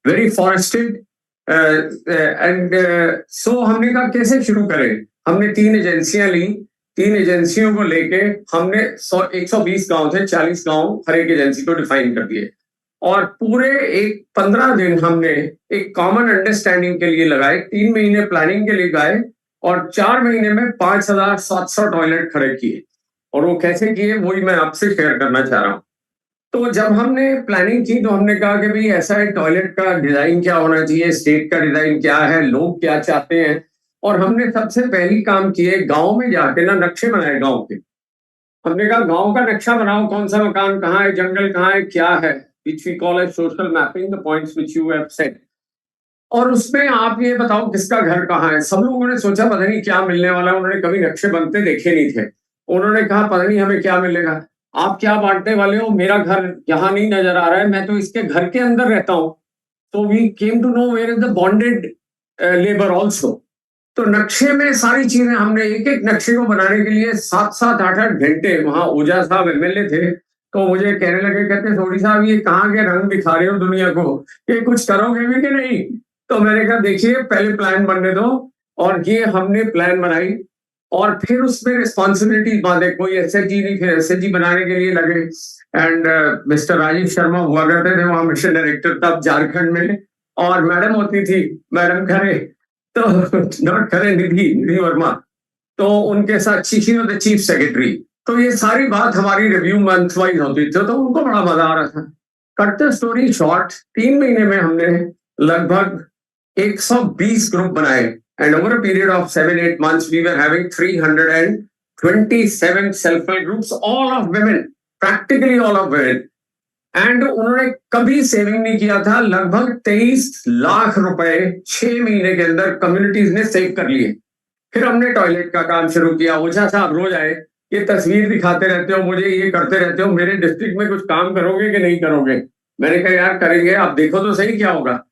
वेरी फॉरेस्टेड एंड सो हमने कहा कैसे शुरू करें। हमने 3 एजेंसियां ली, 3 एजेंसियों को लेके हमने 120 गांव थे, 40 गांव हर एक एजेंसी को डिफाइन कर दिए और पूरे 15 दिन हमने एक कॉमन अंडरस्टैंडिंग के लिए लगाए, 3 महीने प्लानिंग के लिए गए और 4 महीने में 5,700 टॉयलेट खड़े किए। और वो कैसे किए वही मैं आपसे शेयर करना चाह रहा हूँ। तो जब हमने प्लानिंग की तो हमने कहा कि भाई ऐसा है, टॉयलेट का डिजाइन क्या होना चाहिए, स्टेट का डिजाइन क्या है, लोग क्या चाहते हैं। और हमने सबसे पहली काम किए, गांव में जाके ना नक्शे बनाए गांव के। हमने कहा गांव का नक्शा बनाओ, कौन सा मकान कहाँ है, जंगल कहाँ है, क्या है, which we call as social mapping, the points which you have said। और उसमें आप ये बताओ किसका घर कहाँ है। सब लोगों ने सोचा पता नहीं क्या मिलने वाला है, उन्होंने कभी नक्शे बनते देखे नहीं थे। उन्होंने कहा पता नहीं हमें क्या मिलेगा, आप क्या बांटने वाले हो, मेरा घर यहाँ नहीं नजर आ रहा है, मैं तो इसके घर के अंदर रहता हूँ। तो we came to know where is the bonded labour also. तो नक्शे में सारी चीजें हमने एक एक नक्शे को बनाने के लिए 7-7, 8-8 घंटे, वहां ओझा साहब एमएलए थे तो मुझे कहने लगे, कहते सोढ़ी साहब ये कहाँ के रंग दिखा रहे हो दुनिया को, ये कुछ करोगे भी कि नहीं। तो मैंने कहा देखिए पहले प्लान बनने दो, और ये हमने प्लान बनाई और फिर उसमें रिस्पॉन्सिबिलिटी बांधे। कोई एसएचजी नहीं थे, एसएचजी बनाने के लिए लगे एंड मिस्टर राजीव शर्मा हुआ करते थे वहां मिशन डायरेक्टर तब झारखंड में, और मैडम होती थी, मैडम खरे, तो नॉट खरे, निधि वर्मा, तो उनके साथ she was the chief secretary. तो ये सारी बात हमारी रिव्यू मंथ वाइज होती थी, तो उनको बड़ा मजा आ रहा था। कट द स्टोरी शॉर्ट, 3 महीने में हमने लगभग 120 ग्रुप बनाए and over a period of 7-8 months we were having 327 self help groups, all of women, practically all of women। And उन्होंने कभी सेविंग नहीं किया था, लगभग 23 लाख रुपए 6 महीने के अंदर कम्युनिटीज ने सेव कर लिए। फिर हमने टॉयलेट का काम शुरू किया। ओझा साहब रोज आए, ये तस्वीर दिखाते रहते हो मुझे, ये करते रहते हो, मेरे डिस्ट्रिक्ट में कुछ काम करोगे कि नहीं करोगे। मैंने कहा यार करेंगे, आप देखो तो सही क्या होगा।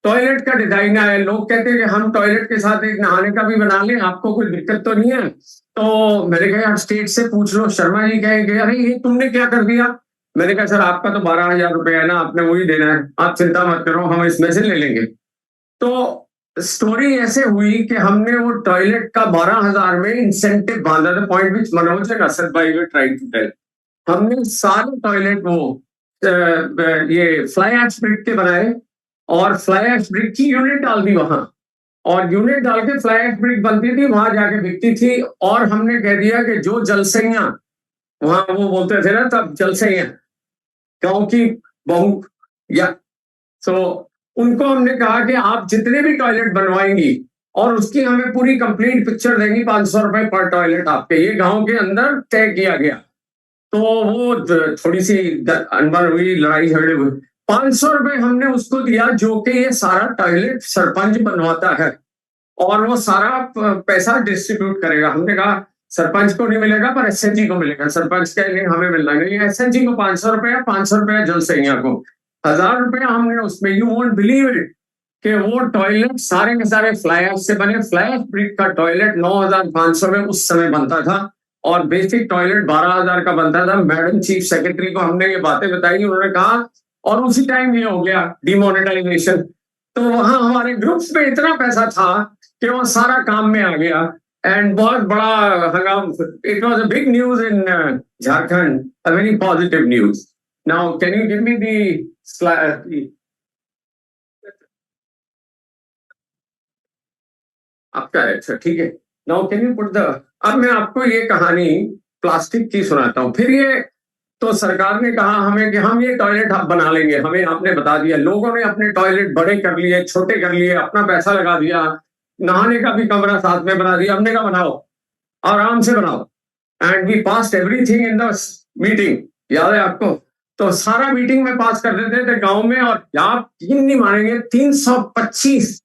टॉयलेट का डिजाइन आया, लोग कहते हैं कि हम टॉयलेट के साथ एक नहाने का भी बना लें, आपको कोई दिक्कत तो नहीं है। तो मैंने कहा यार स्टेट से पूछ लो। शर्मा जी कहेंगे अरे ये तुमने क्या कर दिया। मैंने कहा सर आपका तो 12,000 रुपए है ना, आपने वही देना है, आप चिंता मत करो, हम इसमें से ले लेंगे। तो स्टोरी ऐसे हुई कि हमने वो टॉयलेट का 12,000 में इंसेंटिव बांधा था, point which Manoj and Asad भाई वर ट्राइंग टू टेल। हमने सारे टॉयलेट वो ये फ्लाई एश ब्रिक के बनाए और फ्लाई एश ब्रिक की यूनिट डाल दी वहां, और यूनिट डाल के फ्लाई एश ब्रिक बनती थी, वहां जाके बिकती थी। और हमने कह दिया कि जो जलसैया, वहां वो बोलते थे ना तब जलसैया, गांव की बहू या, तो उनको हमने कहा कि आप जितने भी टॉयलेट बनवाएंगी और उसकी हमें पूरी कंप्लीट पिक्चर देंगी, 500 रुपए पर टॉयलेट आपके, ये गांव के अंदर तय किया गया। तो वो थोड़ी सी अनबन हुई, लड़ाई झगड़े हुए। 500 रुपए हमने उसको दिया जो कि ये सारा टॉयलेट सरपंच बनवाता है और वो सारा पैसा डिस्ट्रीब्यूट करेगा। हमने कहा सरपंच को नहीं मिलेगा पर एसएचजी को मिलेगा। सरपंच के लिए हमें मिलना नहीं, एसएचजी को 500 रुपया, 500 रुपया जलसैया को, 1,000 रुपया हमने उसमें। यू वोंट बिलीव इट कि वो टॉयलेट सारे के सारे फ्लाई ऐश से बने। फ्लाई ऐश ब्रिक का टॉयलेट 9,500 में उस समय बनता था और बेसिक टॉयलेट 12,000 का बनता था। मैडम चीफ सेक्रेटरी को हमने ये बातें बताई, उन्होंने कहा, और उसी टाइम ये हो गया डिमोनेटाइजेशन। तो वहां हमारे ग्रुप्स में इतना पैसा था कि वो सारा काम में आ गया एंड बहुत बड़ा हंगाम। It was a big news in Jharkhand, a very positive news. Now can you give me the slide, आपका है, अच्छा ठीक है। Now can you put the, अब मैं आपको ये कहानी प्लास्टिक की सुनाता हूँ। फिर ये तो सरकार ने कहा हमें कि हम ये टॉयलेट आप बना लेंगे, हमें आपने बता दिया। लोगों ने अपने टॉयलेट बड़े कर लिए, छोटे कर लिए, अपना पैसा लगा दिया, नहाने का भी कमरा साथ में बना दिया। हमने कहा बनाओ, आराम से बनाओ। And we passed everything in the meeting, याद है आपको। तो सारा मीटिंग में पास कर देते थे गांव में, और आप यकीन नहीं मानेंगे 325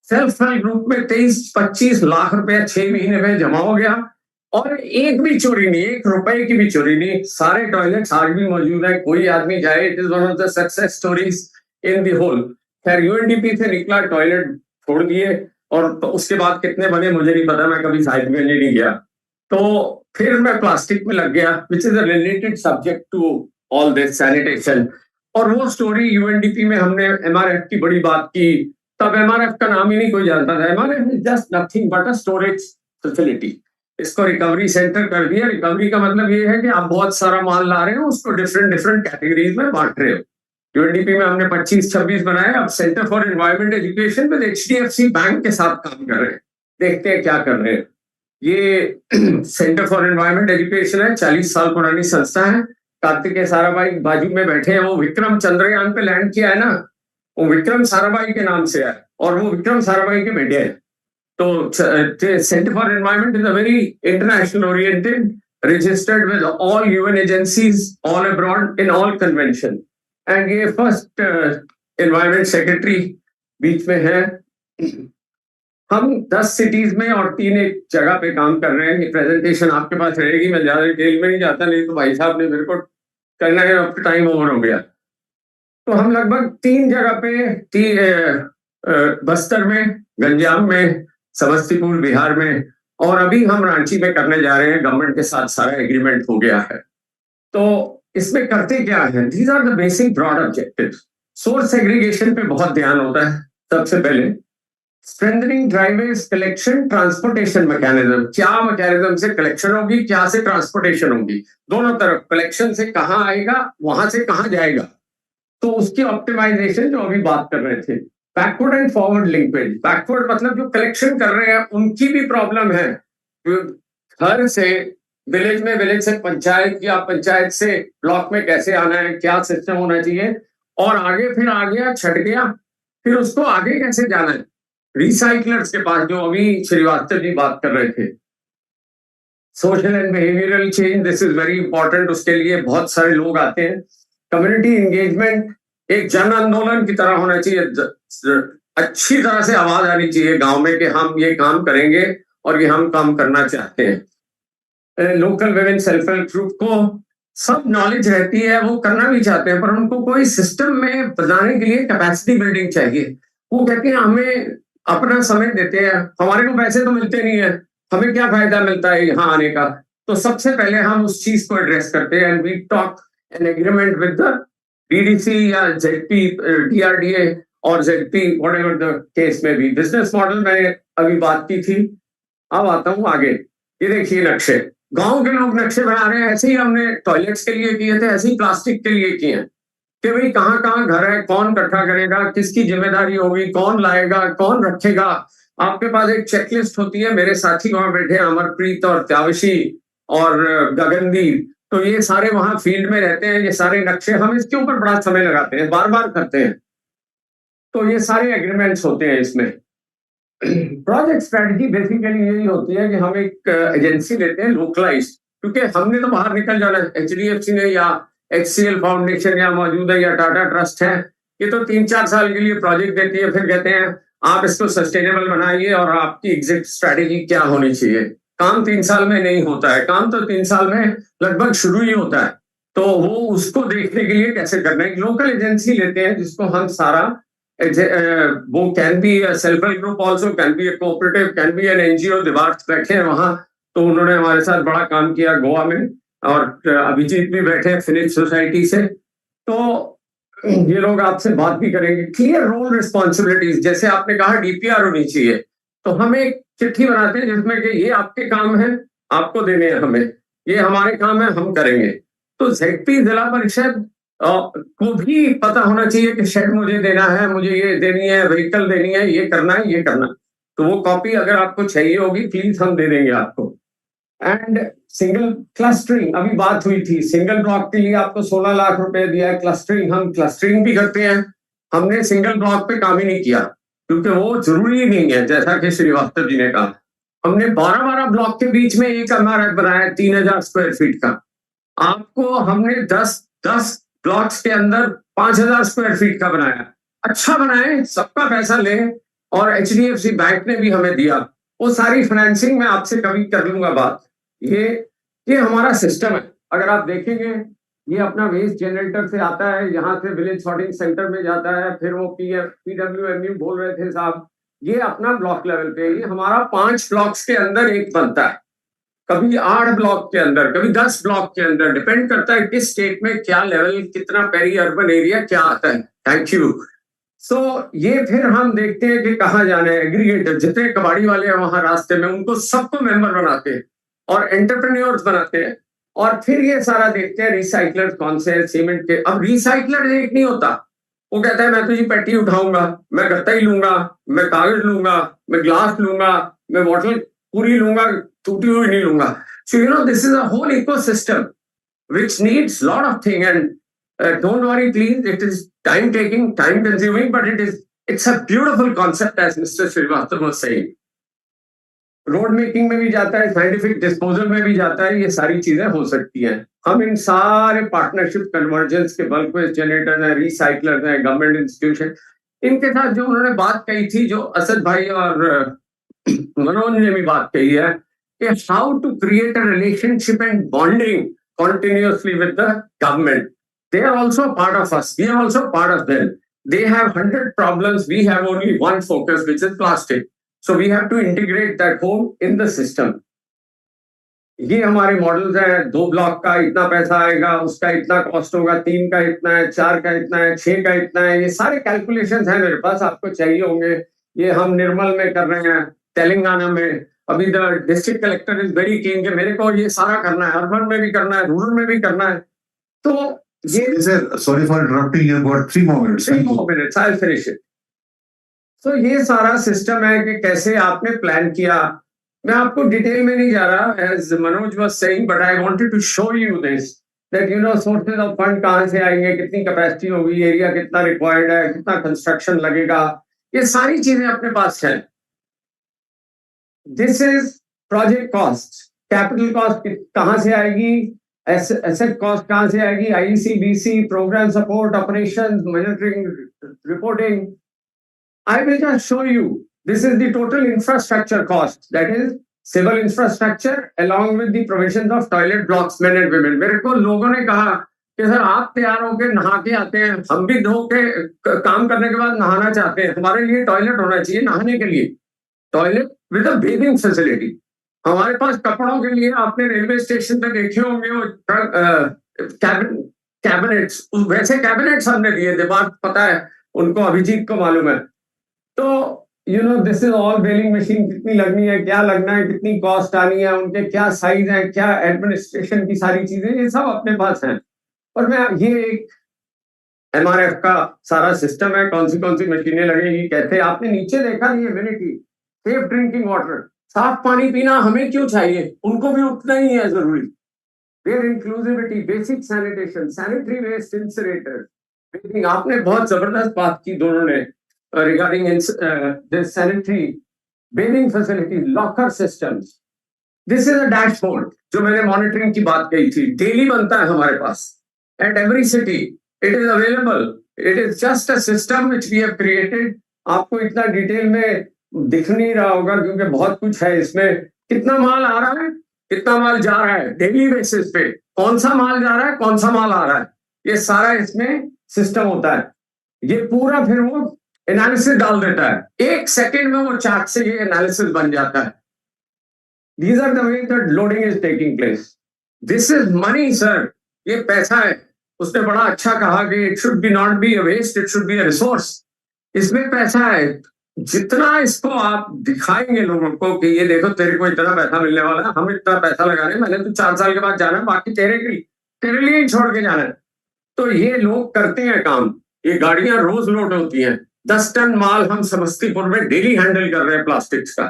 सेल्फ हेल्प ग्रुप में 23-25 लाख रुपया 6 महीने में जमा हो गया। और एक भी चोरी नहीं, 1 रुपए की भी चोरी नहीं। सारे टॉयलेट्स आज भी मौजूद है, कोई आदमी जाए, it is one of the success stories in the whole. खैर यूएनडीपी से निकला, टॉयलेट छोड़ दिए और उसके बाद कितने बने मुझे नहीं पता, मैं कभी साहिबगंज नहीं गया। तो फिर मैं प्लास्टिक में लग गया, which is a related subject to all this sanitation. और वो स्टोरी यूएनडीपी में हमने एमआरएफ की बड़ी बात की, तब एमआरएफ का नाम ही नहीं कोई जानता था। MRF is just nothing but a storage facility. इसको रिकवरी सेंटर कर दिया। रिकवरी का मतलब ये है कि आप बहुत सारा माल ला रहे हो, उसको डिफरेंट डिफरेंट कैटेगरीज में बांट रहे हो। यूएनडीपी में हमने 25-26 बनाए। अब सेंटर फॉर एनवायरमेंट एजुकेशन में एचडीएफसी बैंक के साथ काम कर रहे हैं, देखते हैं क्या कर रहे हैं। ये सेंटर फॉर एनवायरमेंट एजुकेशन है, 40 साल पुरानी संस्था है। कार्तिकेय साराभाई बाजू में बैठे हैं, वो विक्रम चंद्रयान पे लैंड किया है ना, वो विक्रम साराभाई के नाम से है, और वो विक्रम साराभाई के बेटे हैं। तो centre for environment is a very international oriented, registered with all UN agencies all abroad in all convention, and ये फर्स्ट एनवायरमेंट सेक्रेटरी बीच में है। हम 10 सिटीज में और 3 एक जगह पे काम कर रहे हैं। ये प्रेजेंटेशन आपके पास रहेगी, मैं ज्यादा डिटेल में नहीं जाता, नहीं तो भाई साहब ने मेरे को करना है, अब टाइम ओवर हो गया। तो हम लगभग 3 जगह पे बस्तर में, गंजाम में, समस्तीपुर बिहार में, और अभी हम रांची में करने जा रहे हैं। गवर्नमेंट के साथ सारा एग्रीमेंट हो गया है। तो इसमें करते क्या है, these are the basic broad objectives. Source segregation पे बहुत ध्यान होता है। सबसे पहले strengthening driveways collection transportation mechanism, क्या मैकेनिज्म से कलेक्शन होगी, क्या से ट्रांसपोर्टेशन होगी, दोनों तरफ। कलेक्शन से कहाँ आएगा, वहां से कहाँ जाएगा, तो उसकी ऑप्टिमाइजेशन जो अभी बात कर रहे थे। Backward and forward linkage. Backward मतलब जो कलेक्शन कर रहे हैं उनकी भी प्रॉब्लम है, घर से विलेज में, विलेज से पंचायत, या पंचायत से ब्लॉक में कैसे आना है, क्या सिस्टम होना चाहिए, और आगे फिर आ गया, छट गया, फिर उसको आगे कैसे जाना है रिसाइकलर्स के पास, जो अभी श्रीवास्तव जी बात कर रहे थे। Social and behavioural change, this is very important. उसके लिए बहुत सारे लोग आते हैं। कम्युनिटी एंगेजमेंट एक जन आंदोलन की तरह होना चाहिए, अच्छी तरह से आवाज आनी चाहिए गांव में कि हम ये काम करेंगे और ये हम काम करना चाहते हैं। Local women self help group को सब नॉलेज रहती है, वो करना भी चाहते हैं, पर उनको कोई सिस्टम में बनाने के लिए कैपेसिटी बिल्डिंग चाहिए। वो कहते हैं हमें अपना समय देते हैं, हमारे को पैसे तो मिलते नहीं है, हमें क्या फायदा मिलता है यहाँ आने का। तो सबसे पहले हम उस चीज को एड्रेस करते हैं, and we talk an agreement with the DDC या जेडपी, डीआरडीए और जेडपी, व्हाटएवर द केस में भी। बिजनेस मॉडल मैंने अभी बात की थी। अब आता हूँ आगे। ये देखिए नक्शे, गांव के लोग नक्शे बना रहे हैं। ऐसे ही हमने टॉयलेट्स के लिए किए थे, ऐसे ही प्लास्टिक के लिए किए हैं कि भाई कहाँ कहाँ घर है, कौन इकट्ठा करेगा, किसकी जिम्मेदारी होगी, कौन लाएगा, कौन रखेगा। आपके पास एक चेकलिस्ट होती है। मेरे साथी वहां बैठे हैं, अमरप्रीत और त्यावशी और गगनदीप, तो ये सारे वहां फील्ड में रहते हैं। ये सारे नक्शे, हम इसके ऊपर बड़ा समय लगाते हैं, बार बार करते हैं। तो ये सारे एग्रीमेंट्स होते हैं इसमें। प्रोजेक्ट स्ट्रेटजी बेसिकली यही होती है कि हम एक एजेंसी लेते हैं लोकलाइज्ड, क्योंकि हमने तो बाहर निकल जाना है। एचडीएफसी ने या एचसीएल फाउंडेशन या मौजूदा या टाटा ट्रस्ट है, ये तो 3-4 साल के लिए प्रोजेक्ट देती है, फिर कहते हैं आप इसको सस्टेनेबल बनाइए और आपकी एग्जिट स्ट्रेटेजी क्या होनी चाहिए। काम 3 साल में नहीं होता है, काम तो 3 साल में लगभग शुरू ही होता है। तो वो उसको देखने के लिए कैसे करना है, एक लोकल एजेंसी लेते हैं जिसको हम सारा, वो can be self help group also, can be a cooperative, can be an NGO. दिवार्थ बैठे हैं वहां, तो उन्होंने हमारे साथ बड़ा काम किया गोवा में, और अभिजीत भी बैठे हैं फिनिक्स सोसाइटी से। तो ये लोग आपसे बात भी करेंगे। क्लियर रोल रिस्पॉन्सिबिलिटीज, जैसे आपने कहा डीपीआर होनी चाहिए, तो हम एक चिट्ठी बनाते हैं जिसमें कि ये आपके काम है, आपको देने हैं हमें, ये हमारे काम है, हम करेंगे। तो जेडपी जिला परिषद को भी पता होना चाहिए कि शेड मुझे देना है, मुझे ये देनी है, व्हीकल देनी है, ये करना है, ये करना है। तो वो कॉपी अगर आपको चाहिए होगी प्लीज हम दे देंगे आपको। एंड सिंगल क्लस्टरिंग, अभी बात हुई थी, सिंगल ब्लॉक के लिए आपको 16 लाख रुपए दिया है। क्लस्टरिंग, हम क्लस्टरिंग भी करते हैं। हमने सिंगल ब्लॉक पे काम ही नहीं किया क्योंकि वो जरूरी नहीं है, जैसा कि श्रीवास्तव जी ने कहा। हमने 12-12 ब्लॉक के बीच में एक एमआरएफ बनाया 3000 स्क्वायर फीट का। आपको हमने 10 ब्लॉक्स के अंदर 5000 स्क्वायर फीट का बनाया। अच्छा बनाए, सबका पैसा ले, और एचडीएफसी बैंक ने भी हमें दिया। वो सारी फाइनेंसिंग मैं आपसे कभी कर लूंगा बात। ये हमारा सिस्टम है। अगर आप देखेंगे, ये अपना वेस्ट जनरेटर से आता है, यहाँ से विलेज सॉर्टिंग सेंटर में जाता है, फिर वो पीडब्ल्यूएमयू बोल रहे थे साहब, ये अपना ब्लॉक लेवल पे, ये हमारा 5 ब्लॉक्स के अंदर एक बनता है, कभी 8 ब्लॉक के अंदर, कभी 10 ब्लॉक के अंदर, डिपेंड करता है किस स्टेट में क्या लेवल, कितना पेरी अर्बन एरिया क्या आता है। Thank you. सो ये फिर हम देखते हैं कि कहाँ जाना है। एग्रीगेटर जितने कबाड़ी वाले हैं वहां रास्ते में, उनको सबको मेंबर बनाते हैं और एंटरप्रेन्योर्स बनाते हैं, और फिर ये सारा देखते हैं रिसाइकलर कौन से हैं सीमेंट के। अब रिसाइकलर एक नहीं होता, वो कहता है मैं तो ये पेटी उठाऊंगा, मैं गत्ता ही लूंगा, मैं कागज लूंगा, मैं ग्लास लूंगा, मैं बॉटल पूरी लूंगा, टूटी हुई नहीं लूंगा। So you know this is a whole ecosystem which needs lot of thing, and don't worry please, it is time taking, time consuming, but it's a beautiful concept as Mr. Srivastava was saying. Road making में भी जाता है, scientific disposal में भी जाता है, ये सारी चीजें हो सकती हैं। हम इन सारे पार्टनरशिप कन्वर्जेंस के बल्क वेस्ट जनरेटर हैं, रिसाइकलर हैं, गवर्नमेंट इंस्टीट्यूशन, इनके साथ जो उन्होंने बात कही थी, जो असद भाई और मनोज ने भी बात कही है कि how to create a relationship and bonding continuously with the government. They are also part of us. We are also part of them. They have 100 problems. We have only one focus, which is plastic. So we have to integrate that whole in the system. ये हमारे models हैं, 2 block का इतना पैसा आएगा, उसका इतना cost होगा, 3 का इतना है, 4 का इतना है, 6 का इतना है, ये सारे कैलकुलेशंस हैं मेरे पास, आपको चाहिए होंगे। ये हम निर्मल में कर रहे हैं, तेलंगाना में अभी the district collector is very keen कि मेरे को ये सारा करना है, अर्बन में भी करना है, रूरल में भी करना है। तो ये sorry for interrupting you, but 3 more minutes. 3 more minutes, I'll finish it. तो ये सारा सिस्टम है कि कैसे आपने प्लान किया। मैं आपको डिटेल में नहीं जा रहा, as Manoj was saying, but I wanted to show you this that you know sources of fund कहाँ से आएंगे, कितनी कैपेसिटी होगी, एरिया कितना रिक्वायर्ड है, कितना कंस्ट्रक्शन लगेगा, ये सारी चीजें अपने पास है। This is project cost, capital cost कहाँ से आएगी, एसेट कॉस्ट कहाँ से आएगी, IC BC, programme support, operation, monitoring, reporting. I will just show you. This is the total infrastructure cost. That is civil infrastructure along with the provisions of toilet blocks, men and women. मेरे को लोगों ने कहा कि sir आप तैयार होके नहा के आते हैं, हम भी धो के काम करने के बाद नहाना चाहते हैं, हमारे लिए टॉयलेट होना चाहिए नहाने के लिए, toilet with a bathing facility. हमारे पास कपड़ों के लिए आपने रेलवे स्टेशन पे देखे होंगे वो कैबिनेट्स, वैसे कैबिनेट्स हमने दिए थे, बात पता है उनको, अभिजीत को मालूम है। तो you know this is all baling machine कितनी लगनी है, क्या लगना है, कितनी कॉस्ट आनी है, उनके क्या साइज है, क्या एडमिनिस्ट्रेशन की सारी चीजें, ये सब अपने पास है। और मैं ये एक एमआरएफ का सारा सिस्टम है, कौन सी मशीनें लगेगी, कैसे। आपने नीचे देखा नहीं एमिनिटी, सेफ ड्रिंकिंग वाटर, साफ पानी पीना हमें क्यों चाहिए, उनको भी उतना ही है जरूरी। There inclusivity, basic sanitation, sanitary waste incinerator. आपने बहुत जबरदस्त बात की दोनों ने regarding the sanitary bathing facilities, locker systems. This is a dashboard जो मैंने monitoring की बात कही थी, daily बनता है हमारे पास at every city. It is available. It is just a system which we have created. आपको इतना डिटेल में दिख नहीं रहा होगा क्योंकि बहुत कुछ है इसमें। कितना माल आ रहा है, कितना माल जा रहा है, डेली बेसिस पे कौन सा माल जा रहा है, कौन सा माल आ रहा है, ये सारा इसमें सिस्टम होता है। ये पूरा फिर वो एनालिसिस डाल देता है, 1 सेकेंड में वो चार्ट से ये एनालिसिस बन जाता है। These are the ways that loading is taking place. This is money, sir. ये पैसा है। उसने बड़ा अच्छा कहा कि it should be not be a waste, it should be a resource. इसमें पैसा है। जितना इसको आप दिखाएंगे लोगों को कि ये देखो तेरे को इतना पैसा मिलने वाला है, हम इतना पैसा लगा रहे हैं, मैंने तो 4 साल के बाद जाना है, बाकी तेरे लिए ही छोड़ के जाना है। तो ये लोग करते हैं काम, ये गाड़ियां रोज लोड होती हैं। 10 टन माल हम समस्तीपुर में डेली हैंडल कर रहे हैं प्लास्टिक्स का।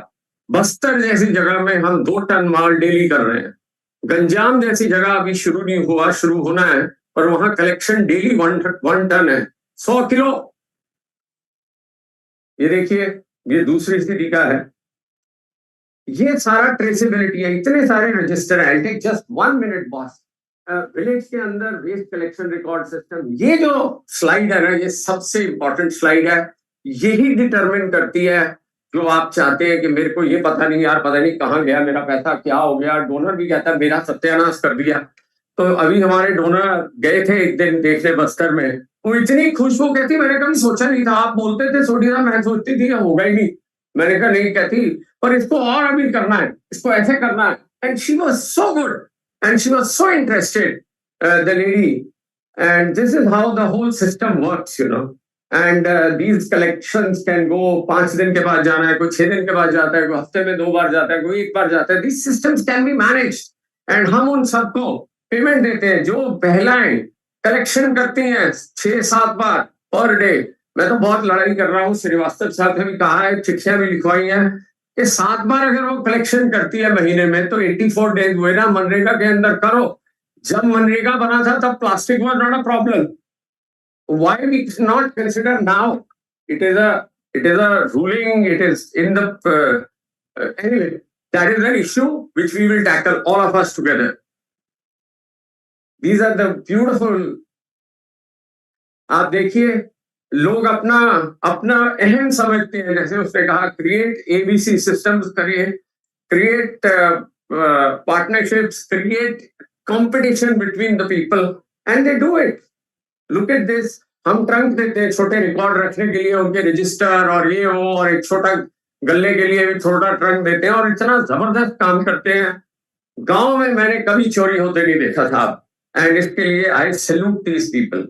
बस्तर जैसी जगह में हम 2 टन माल डेली कर रहे हैं। गंजाम जैसी जगह अभी शुरू नहीं हुआ, शुरू होना है, पर वहां कलेक्शन डेली 1 टन है, 100 किलो। ये देखिए, ये दूसरी स्थिति का है। ये सारा ट्रेसेबिलिटी है, इतने सारे रजिस्टर है। Take just 1 minute boss. Village के अंदर वेस्ट कलेक्शन रिकॉर्ड सिस्टम, ये जो स्लाइड है ना, ये सबसे इंपॉर्टेंट स्लाइड है। यही डिटरमिन करती है जो आप चाहते हैं कि मेरे को ये पता नहीं यार, पता नहीं कहाँ गया मेरा पैसा, क्या हो गया। डोनर भी कहता है मेरा सत्यानाश कर दिया। तो अभी हमारे डोनर गए थे एक दिन देखने बस्तर में, वो इतनी खुश, वो कहती मैंने कभी सोचा नहीं था। आप बोलते थे सोडी साहब, मैं सोचती थी होगा ही नहीं, मैंने कहा नहीं कहती, पर इसको और अभी करना है, इसको ऐसे करना है. And she was so good and she was so interested, the lady. And this is how the whole system works, you know. And these collections can go 5 दिन के बाद जाना है, कोई 6 दिन के बाद जाता है, कोई हफ्ते में 2 बार जाता है, कोई 1 बार जाता है. These systems can be managed. And हम उन सबको पेमेंट देते हैं जो महिलाएं कलेक्शन करती हैं 6-7 बार पर डे. मैं तो बहुत लड़ाई कर रहा हूँ, श्रीवास्तव साहब ने भी कहा है, चिट्ठियां भी लिखवाई हैं कि 7 बार अगर वो कलेक्शन करती है महीने में तो 84 डेज हुए ना, मनरेगा के अंदर करो. जब मनरेगा बना था तब plastic was not a problem. Why we not consider now? It is a ruling. It is in the anyway. That is an issue which we will tackle all of us together. These are the beautiful. आप देखिए लोग अपना अपना अहम समझते हैं, जैसे उसने कहा क्रिएट ABC systems करिए, create partnerships, create competition between the people, and they do it. Look at this. हम ट्रंक देते हैं छोटे रिकॉर्ड रखने के लिए, उनके रजिस्टर और ये हो, और एक छोटा गले के लिए भी छोटा ट्रंक देते हैं, और इतना जबरदस्त काम करते हैं. गांव में मैंने कभी चोरी होते नहीं देखा था. एंड इसके लिए I salute these people.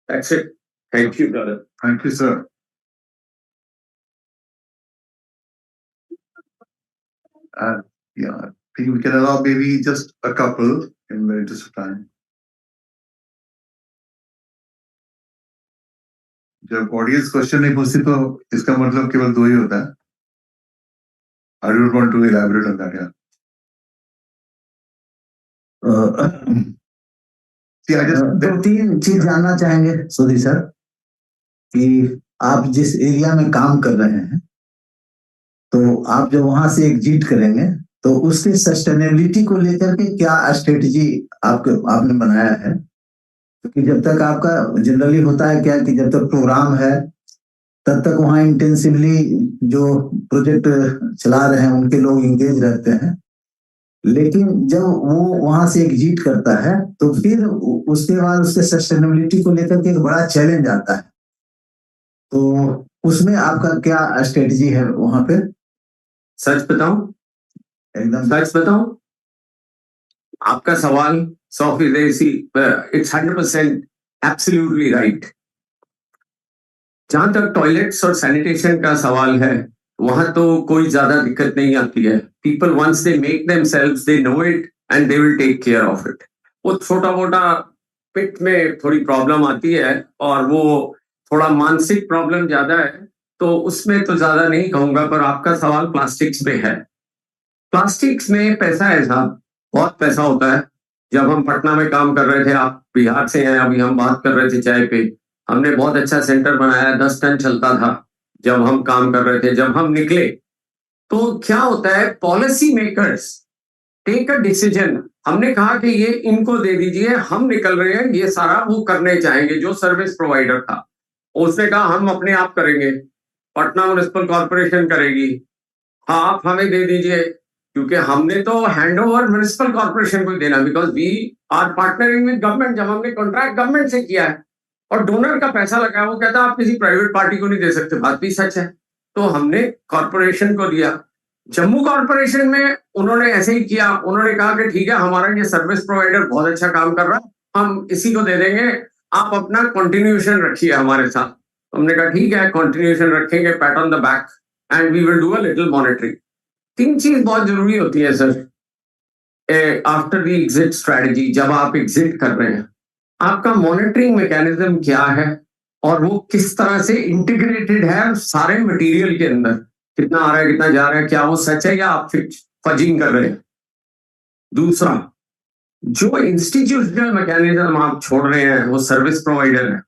That's it. Thank you brother. Thank you, sir. Yeah, I think we can allow maybe just a couple in the interest of time. जब ऑडियंस क्वेश्चन नहीं पूछती तो इसका मतलब केवल 2 ही होता है. I don't want to elaborate on that. Yeah. See, I just 2-3 चीज जानना चाहेंगे सोधी सर कि आप जिस एरिया में काम कर रहे हैं तो आप जब वहां से एग्जिट करेंगे तो उसके सस्टेनेबिलिटी को लेकर के क्या स्ट्रेटजी आपने बनाया है? क्योंकि जब तक आपका जनरली होता है क्या कि जब तक प्रोग्राम है तब तक वहाँ इंटेंसिवली जो प्रोजेक्ट चला रहे हैं उनके लोग इंगेज रहते हैं, लेकिन जब वो वहां से एग्जिट करता है तो फिर उसके बाद उसके सस्टेनेबिलिटी को लेकर के एक बड़ा चैलेंज आता है. तो उसमें आपका क्या स्ट्रेटजी है वहां पे? सच बताऊं, एकदम सच बताऊं, आपका सवाल 100% इट्स 100% एब्सोल्युटली राइट. जहां तक टॉयलेट्स और सैनिटेशन का सवाल है वहां तो कोई ज्यादा दिक्कत नहीं आती है. People once they make themselves they know it and they will take care of it. वो छोटा मोटा पिट में थोड़ी प्रॉब्लम आती है और वो थोड़ा मानसिक प्रॉब्लम ज्यादा है, तो उसमें तो ज्यादा नहीं कहूंगा. पर आपका सवाल प्लास्टिक्स में है. प्लास्टिक्स में पैसा है साहब, बहुत पैसा होता है. जब हम पटना में काम कर रहे थे, आप बिहार से हैं, अभी हम बात कर रहे थे चाय पे, हमने बहुत अच्छा सेंटर बनाया, 10 टन चलता था जब हम काम कर रहे थे. जब हम निकले तो क्या होता है, policy makers take a decision. हमने कहा कि ये इनको दे दीजिए, हम निकल रहे हैं, ये सारा वो करने चाहेंगे. जो सर्विस प्रोवाइडर था उसने कहा हम अपने आप करेंगे, पटना म्युनिसिपल कॉर्पोरेशन करेगी, हाँ आप हमें दे दीजिए. क्योंकि हमने तो हैंड ओवर म्युनिसिपल कॉर्पोरेशन को देना, because we are partnering with government. जब हमने कॉन्ट्रैक्ट गवर्नमेंट से किया है और डोनर का पैसा लगा, वो कहता आप किसी प्राइवेट पार्टी को नहीं दे सकते. बात भी सच है. तो हमने कॉर्पोरेशन को दिया. जम्मू कॉर्पोरेशन में उन्होंने ऐसे ही किया. उन्होंने कहा कि ठीक है, हमारा ये सर्विस प्रोवाइडर बहुत अच्छा काम कर रहा है, हम इसी को दे देंगे, आप अपना कंटिन्यूएशन रखिए हमारे साथ. हमने कहा ठीक है, कंटिन्यूएशन रखेंगे, pat on the back, and we will do a little monitoring. 3 चीज बहुत जरूरी होती है sir after the exit strategy. जब आप एग्जिट कर रहे हैं, आपका मॉनिटरिंग मैकेनिज्म क्या है और वो किस तरह से इंटीग्रेटेड है सारे मटेरियल के अंदर. कितना आ रहा है, कितना जा रहा है, क्या वो सच है या आप फजिंग कर रहे हैं. दूसरा, जो इंस्टीट्यूशनल मैकेनिज्म आप छोड़ रहे हैं वो सर्विस प्रोवाइडर है,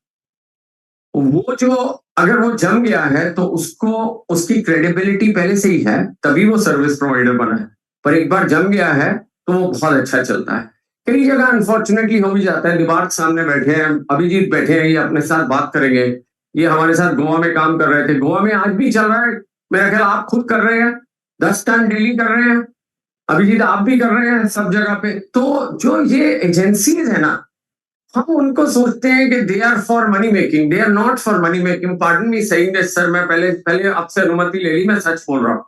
वो जो अगर वो जम गया है तो उसको उसकी क्रेडिबिलिटी पहले से ही है, तभी वो सर्विस प्रोवाइडर बना है. पर एक बार जम गया है तो वो बहुत अच्छा चलता है. कई जगह अनफॉर्चुनेटली हो भी जाता है. निबार्क सामने बैठे हैं, अभिजीत बैठे हैं, ये अपने साथ बात करेंगे. ये हमारे साथ गोवा में काम कर रहे थे, गोवा में आज भी चल रहा है. मेरा ख्याल आप खुद कर रहे हैं, 10 टन डेली कर रहे हैं, अभिजीत आप भी कर रहे हैं सब जगह पे. तो जो ये एजेंसीज है ना, हम उनको सोचते हैं कि they are for money making, they are not for money making. Pardon me saying this sir, मैं पहले आपसे अनुमति ले ली, मैं सच बोल रहा हूँ।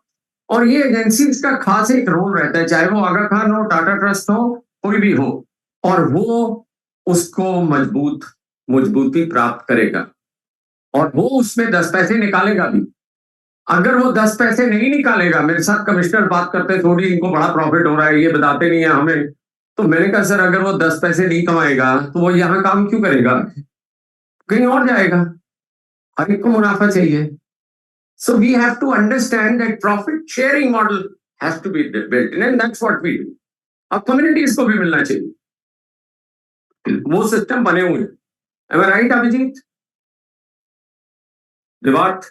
और ये एजेंसीज का खास एक रोल रहता है, चाहे वो आगा खान हो, टाटा ट्रस्ट हो, कोई भी हो, और वो उसको मजबूती प्राप्त करेगा और वो उसमें 10 पैसे निकालेगा भी। अगर वो 10 पैसे नहीं निकालेगा, मेरे साथ कमिश्नर बात करते थोड़ी, इनको बड़ा प्रॉफिट हो रहा है, ये बताते नहीं है हमें, तो मैंने कहा सर अगर वो 10 पैसे नहीं कमाएगा तो वो यहाँ काम क्यों करेगा, कहीं और जाएगा। हर एक को मुनाफा चाहिए। So we have to understand that profit sharing model has to be built in, and that's what we do. अब communities को भी मिलना चाहिए, वो सिस्टम बने हुए हैं। Am I right, Abhijit? Divat?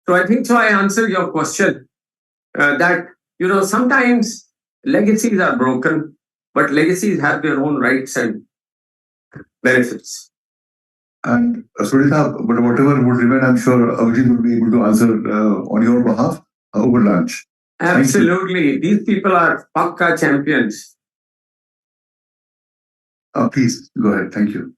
So I think so I answered your question that sometimes legacies are broken, but legacies have their own rights and benefits. And Sodhi, but whatever would remain, I'm sure Abhijit will be able to answer on your behalf over lunch. Absolutely. These people are Pakka champions. Please go ahead. Thank you.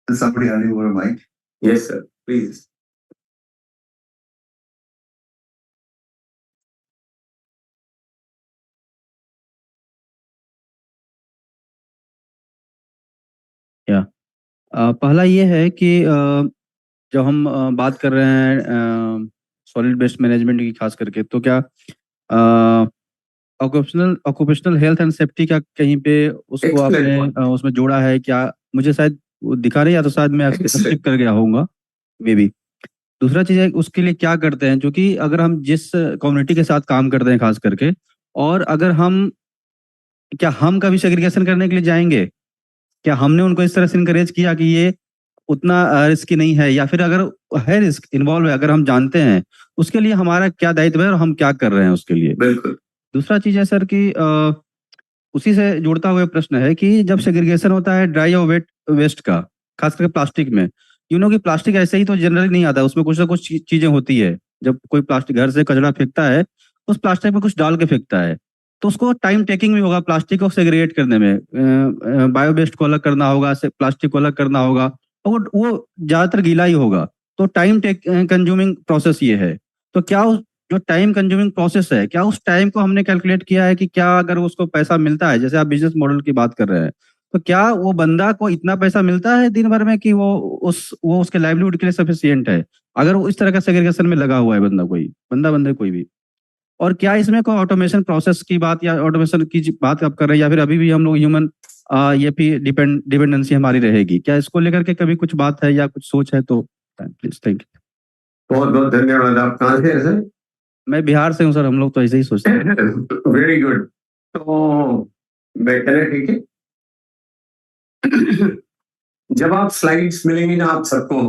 Is somebody handing over a mic? Yes, sir. Please. पहला ये है कि जब हम बात कर रहे हैं सॉलिड वेस्ट मैनेजमेंट की खास करके, तो क्या ऑक्यूपेशनल हेल्थ एंड सेफ्टी का कहीं पे उसको आपने उसमें जोड़ा है क्या? मुझे शायद दिखा नहीं, या तो शायद मैं स्किप कर गया होऊंगा मे बी। दूसरा चीज है उसके लिए क्या करते हैं, जो कि अगर हम जिस कम्युनिटी के साथ काम करते हैं खास करके, और अगर हम कभी सेग्रीगेशन करने के लिए जाएंगे, क्या हमने उनको इस तरह से इनकरेज किया कि ये उतना रिस्की नहीं है, या फिर अगर है रिस्क इन्वॉल्व है, अगर हम जानते हैं उसके लिए हमारा क्या दायित्व है और हम क्या कर रहे हैं उसके लिए। बिल्कुल। दूसरा चीज है सर कि उसी से जुड़ता हुआ प्रश्न है कि जब सेग्रीगेशन होता है ड्राई और वेट वेस्ट का, खास करके प्लास्टिक में, कि प्लास्टिक ऐसे ही तो जनरली नहीं आता, उसमें कुछ ना कुछ चीजें होती है। जब कोई प्लास्टिक घर से कचरा फेंकता है, उस प्लास्टिक में कुछ डाल के फेंकता है, तो उसको टाइम टेकिंग भी होगा प्लास्टिक को सेग्रीगेट करने में। बायो वेस्ट को अलग करना होगा, प्लास्टिक को अलग करना होगा, और वो ज्यादातर गीला ही होगा, तो टाइम कंज्यूमिंग प्रोसेस ये है। तो क्या जो टाइम कंज्यूमिंग प्रोसेस है, क्या उस टाइम को हमने कैलकुलेट किया है कि क्या अगर उसको पैसा मिलता है, जैसे आप बिजनेस मॉडल की बात कर रहे हैं, तो क्या वो बंदा को इतना पैसा मिलता है दिन भर में कि वो उसके लाइवलीहुड के लिए सफिशिएंट है, अगर वो इस तरह का सेग्रीगेशन में लगा हुआ है बंदा कोई भी? और क्या इसमें कोई ऑटोमेशन प्रोसेस की बात या ऑटोमेशन की बात आप कर रहे हैं, या फिर अभी भी हम लोग ह्यूमन ये भी डिपेंडेंसी हमारी रहेगी? क्या इसको लेकर के कभी कुछ बात है या कुछ सोच है? तो प्लीज। Thank you. बहुत बहुत धन्यवाद। आप कहाँ से हैं सर? मैं बिहार से हूँ सर, हम लोग तो ऐसे ही सोचते हैं। Very good. तो मैं कहना ठीक है। जब आप स्लाइड्स मिलेंगी ना आप सबको,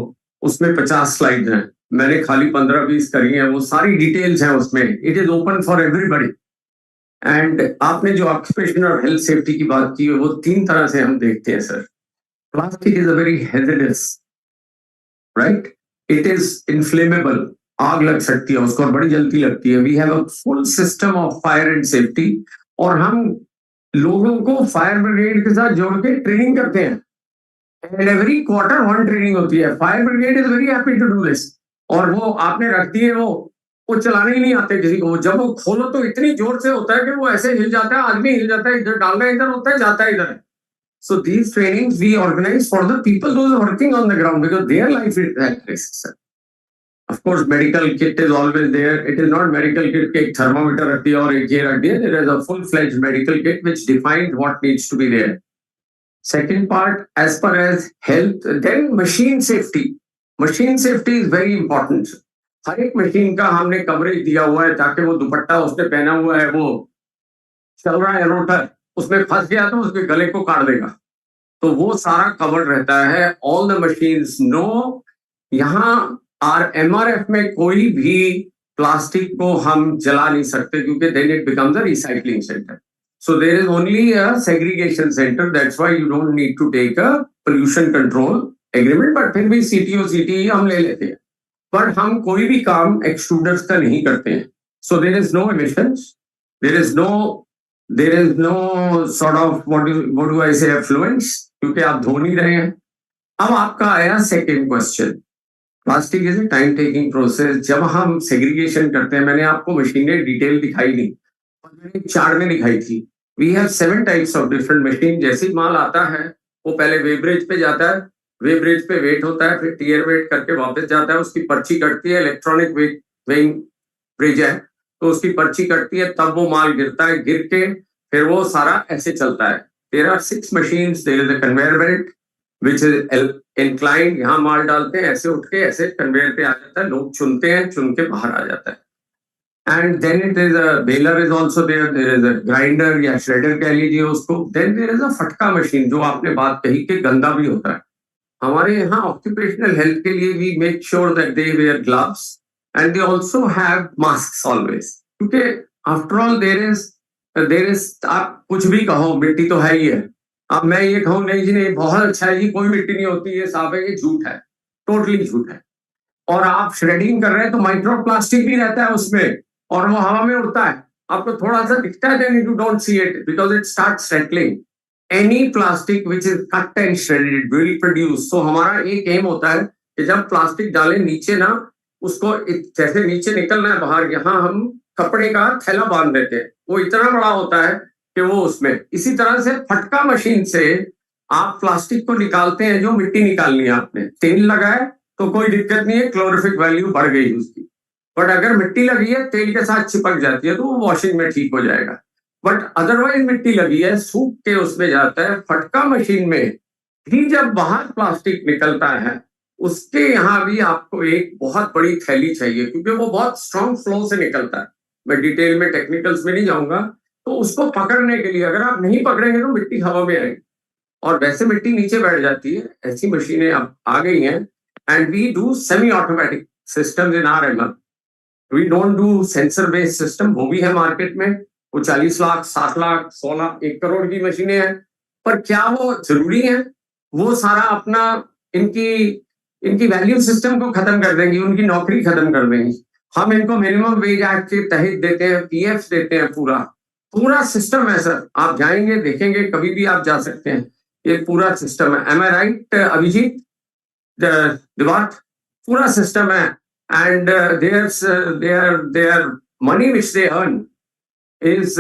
उसमें 50 स्लाइड्स हैं, मैंने खाली 15-20 करी हैं, वो सारी डिटेल्स हैं उसमें। It is open for everybody. And आपने जो ऑक्यूपेशन और हेल्थ सेफ्टी की बात की है, वो 3 तरह से हम देखते हैं sir. Plastic is a very hazardous, right? It is inflammable, आग लग सकती है उसको और बड़ी जल्दी लगती है। We have a full system of fire and safety, और हम लोगों को फायर ब्रिगेड के साथ जोड़ के ट्रेनिंग करते हैं। एंड एवरी क्वार्टर 1 ट्रेनिंग होती है। Fire brigade is very happy to do this. और वो आपने रख दिए, वो चलाने ही नहीं आते किसी को। जब वो खोलो तो इतनी जोर से होता है कि वो ऐसे हिल जाता है, आदमी हिल जाता है, इधर डाल रहा है, इधर होता है, जाता है इधर। So these trainings we organize for the people those working on the ground, because their life is at risk, sir. Of course, medical kit is always there. It is not medical kit के एक thermometer रख दिया और एक ये रख दिया. There is a full-fledged medical kit which defines what needs to be there. Second part, as far as health, then machine safety. Machine safety is very important. हर एक मशीन का हमने कवरेज दिया हुआ है, ताकि वो दुपट्टा उसने पहना हुआ है, वो चल रहा है रोटर, उसमें फंस गया तो उसके गले को काट देगा, तो वो सारा कवर्ड रहता है। All the machines no. यहाँ MRF में कोई भी प्लास्टिक को हम जला नहीं सकते, क्योंकि then it becomes a recycling centre. So there is only a segregation center. That's why you don't need to take a pollution control agreement. But फिर भी CTE हम ले लेते हैं। But हम कोई भी काम एक्सट्रूडर्स का नहीं करते हैं। So there is no emissions. There is no there is no sort of what do I say affluence, क्योंकि आप धो नहीं रहे हैं. अब आपका आया second question. Plastic is a time taking process. जब हम सेग्रीगेशन करते हैं, मैंने आपको मशीनें डिटेल दिखाई नहीं, मैंने चार्ट में दिखाई थी. We have 7 types of different machine. जैसे ही माल आता है वो पहले वेब्रेज पे जाता है, वेब्रेज पे वेट होता है, फिर टीयर वेट करके वापस जाता है, उसकी पर्ची कटती है, इलेक्ट्रॉनिक वेइंग ब्रिज है, तो उसकी पर्ची कटती है, तब वो माल गिरता है, गिर के फिर वो सारा ऐसे चलता है. There are 6 machines. There is a conveyor belt which is inclined. यहाँ माल डालते हैं, ऐसे उठ के ऐसे कन्वेयर पे आ जाता है, लोग चुनते हैं, चुन के बाहर आ जाता है. And then it is a baler is also there. There is a grinder या shredder कह लीजिए उसको. Then there is a फटका मशीन, जो आपने बात कही कि गंदा भी होता है. हमारे यहाँ ऑक्यूपेशनल हेल्थ के लिए we make sure that they wear gloves and they also have masks always. क्योंकि after all there is आप कुछ भी कहो, मिट्टी तो है ही है. अब मैं ये कहूँ नहीं जी नहीं बहुत अच्छा है जी, कोई मिट्टी नहीं होती, ये साफ है, ये झूठ है, टोटली झूठ है. और आप श्रेडिंग कर रहे हैं तो माइक्रोप्लास्टिक भी रहता है उसमें, और वो हवा में उड़ता है, आपको थोड़ा सा दिखता है, then you don't see it because it starts settling. Any plastic which is cut and shredded will produce. So हमारा एक एम होता है कि जब प्लास्टिक डालें नीचे ना, उसको जैसे नीचे निकलना है बाहर, यहाँ हम कपड़े का थैला बांध देते हैं, वो इतना बड़ा होता है कि वो उसमें. इसी तरह से फटका मशीन से आप प्लास्टिक को निकालते हैं, जो मिट्टी निकालनी है आपने, तेल लगाए तो कोई दिक्कत नहीं है, क्लोरिफिक वैल्यू बढ़ गई उसकी. बट अगर मिट्टी लगी है, तेल के साथ चिपक जाती है, तो वो वॉशिंग में ठीक हो जाएगा. बट अदरवाइज मिट्टी लगी है, सूख के उसमें जाता है. फटका मशीन में भी जब बाहर प्लास्टिक निकलता है, उसके यहाँ भी आपको एक बहुत बड़ी थैली चाहिए, क्योंकि वो बहुत स्ट्रॉन्ग फ्लो से निकलता है. मैं डिटेल में टेक्निकल्स में नहीं जाऊंगा. तो उसको पकड़ने के लिए अगर आप नहीं पकड़ेंगे तो मिट्टी हवा में आएगी, और वैसे मिट्टी नीचे बैठ जाती है. ऐसी मशीनें अब आ गई हैं. And we do semi automatic system in our MR. We don't do sensor based system. वो भी है मार्केट में, वो 40 लाख 60 लाख 100 लाख 1 करोड़ की मशीनें हैं. पर क्या वो जरूरी है? वो सारा अपना इनकी इनकी वैल्यू सिस्टम को खत्म कर देंगी, उनकी नौकरी खत्म कर देंगी. हम इनको मिनिमम वेज एक्ट के तहत देते हैं, पीएफ देते हैं, पूरा पूरा सिस्टम है सर. आप जाएंगे देखेंगे, कभी भी आप जा सकते हैं, ये पूरा सिस्टम है. एम आई राइट अभिजीत? दिवात पूरा सिस्टम है. And their money which they earn is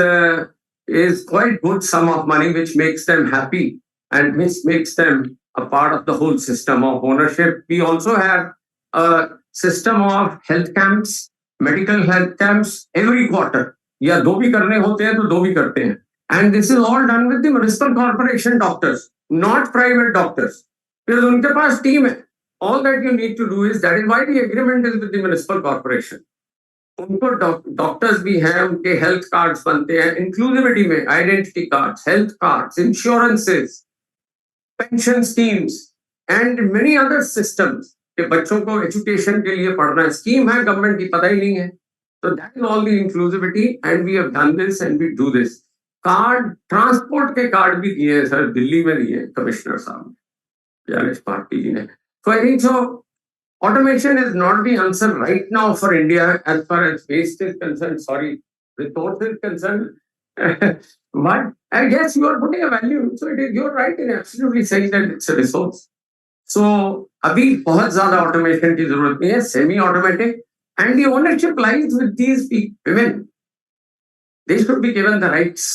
quite good sum of money, which makes them happy and which makes them a part of the whole system of ownership. We also have a system of health camps, medical health camps every quarter. या 2 भी करने होते हैं तो 2 भी करते हैं. And this is all done with the municipal corporation doctors, not private doctors. because उनके पास टीम है. All that you need to do is, that is why the agreement is with the municipal corporation. उनको doctors भी हैं, उनके health cards बनते हैं, inclusivity में identity cards, health cards, insurances, pension schemes and many other systems. के बच्चों को एजुकेशन के लिए पढ़ना स्कीम है गवर्नमेंट की, पता ही नहीं है. तो that is all the inclusivity and we have done this and we do this. Card, transport के कार्ड भी दिए हैं सर, दिल्ली में दिए कमिश्नर साहब ज्ञानेश पार्टी जी ने. So I think so. Automation is not the answer right now for India as far as waste is concerned. Sorry, resource is concerned. But I guess you are putting a value. So you're right in absolutely saying that it's a resource. So अभी बहुत ज़्यादा automation की ज़रूरत नहीं है. Semi-automatic and the ownership lies with these women. They should be given the rights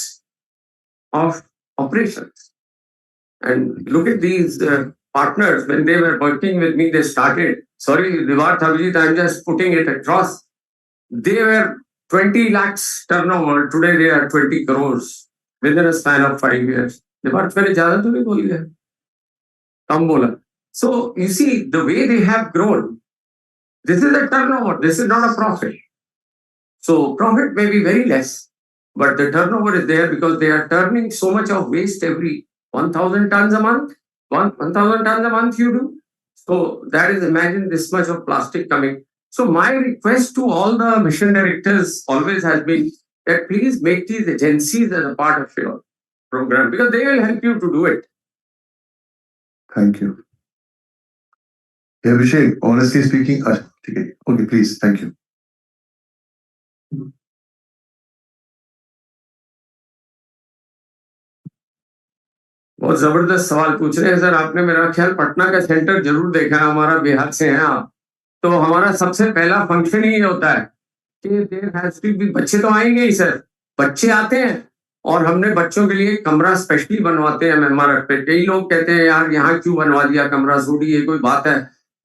of operations. And look at these. Partners, when they were working with me, they started, sorry, Divarth Abhijit, I'm just putting it across. They were 20 lakhs turnover. Today they are 20 crores within a span of 5 years. Divarth, मैंने ज़्यादा तो नहीं बोल दिया, कम बोला. So you see the way they have grown. This is a turnover. This is not a profit. So profit may be very less, but the turnover is there because they are turning so much of waste every 1,000 tons a month. 1,000 tons a month you do. So that is, imagine this much of plastic coming. So my request to all the mission directors always has been that please make these agencies as a part of your program, because they will help you to do it. Thank you. Yeah, Abhishek, honestly speaking, okay, please, thank you. बहुत जबरदस्त सवाल पूछ रहे हैं sir आपने। मेरा ख्याल पटना का सेंटर जरूर देखा है, हमारा बिहार से हैं आप, तो हमारा सबसे पहला फंक्शन ही होता है कि देयर हैज टू बी, बच्चे तो आएंगे ही सर, बच्चे आते हैं और हमने बच्चों के लिए कमरा स्पेशली बनवाते हैं मेहमान रखते हैं। कई लोग कहते हैं यार यहाँ क्यों बनवा दिया कमरा, सोडी ये कोई बात है?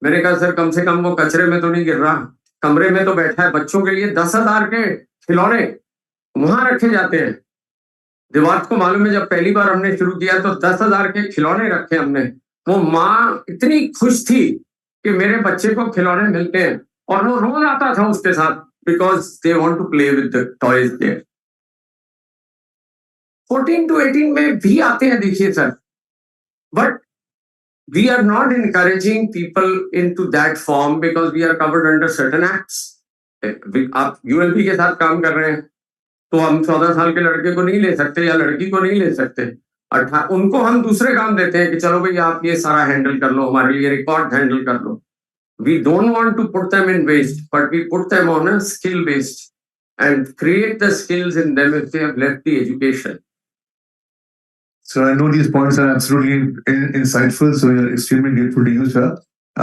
मैंने कहा सर कम से कम वो कचरे में तो नहीं गिर रहा, कमरे में तो बैठा है। बच्चों के लिए 10,000 के खिलौने वहां रखे जाते हैं। दिवात को मालूम है जब पहली बार हमने शुरू किया तो 10,000 के खिलौने रखे हमने। वो माँ इतनी खुश थी कि मेरे बच्चे को खिलौने मिलते हैं, और वो रोज आता था उसके साथ, because they want to play with the toys there. 14 to 18 में भी आते हैं देखिए sir, but we are not encouraging people into that form because we are covered under certain acts. आप यूएलबी के साथ काम कर रहे हैं तो हम 14 साल के लड़के को नहीं ले सकते या लड़की को नहीं ले सकते। उनको हम दूसरे काम देते हैं कि चलो भाई आप ये सारा हैंडल कर लो, हमारे लिए रिकॉर्ड हैंडल कर लो। We don't want to put them in waste, but we put them on a skill based and create the skills in them if they have left the education. So I know these points are absolutely insightful. So we are extremely grateful to you, sir,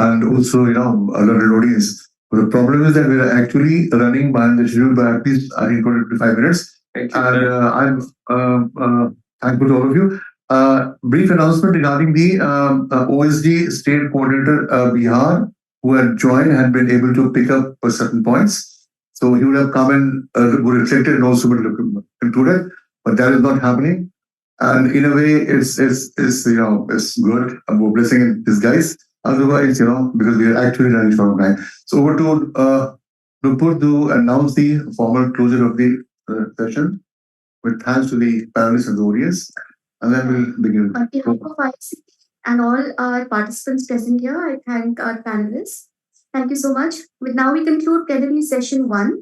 and also other audience. But the problem is that we are actually running behind the schedule by at least I think 25 minutes. Thank you, And sir. I'm thankful to all of you. Brief announcement regarding the OSD State Coordinator Bihar, who had joined, had been able to pick up certain points. So he would have come and would reflected and also been included, but that is not happening. And in a way, it's good, a blessing in disguise. Otherwise, because we are actually running short of time. So over to Nupur to announce the formal closure of the session with thanks to the panelists and the audience, and then we'll begin. On behalf of IC and all our participants present here, I thank our panelists. Thank you so much. Now we conclude Plenary Session 1.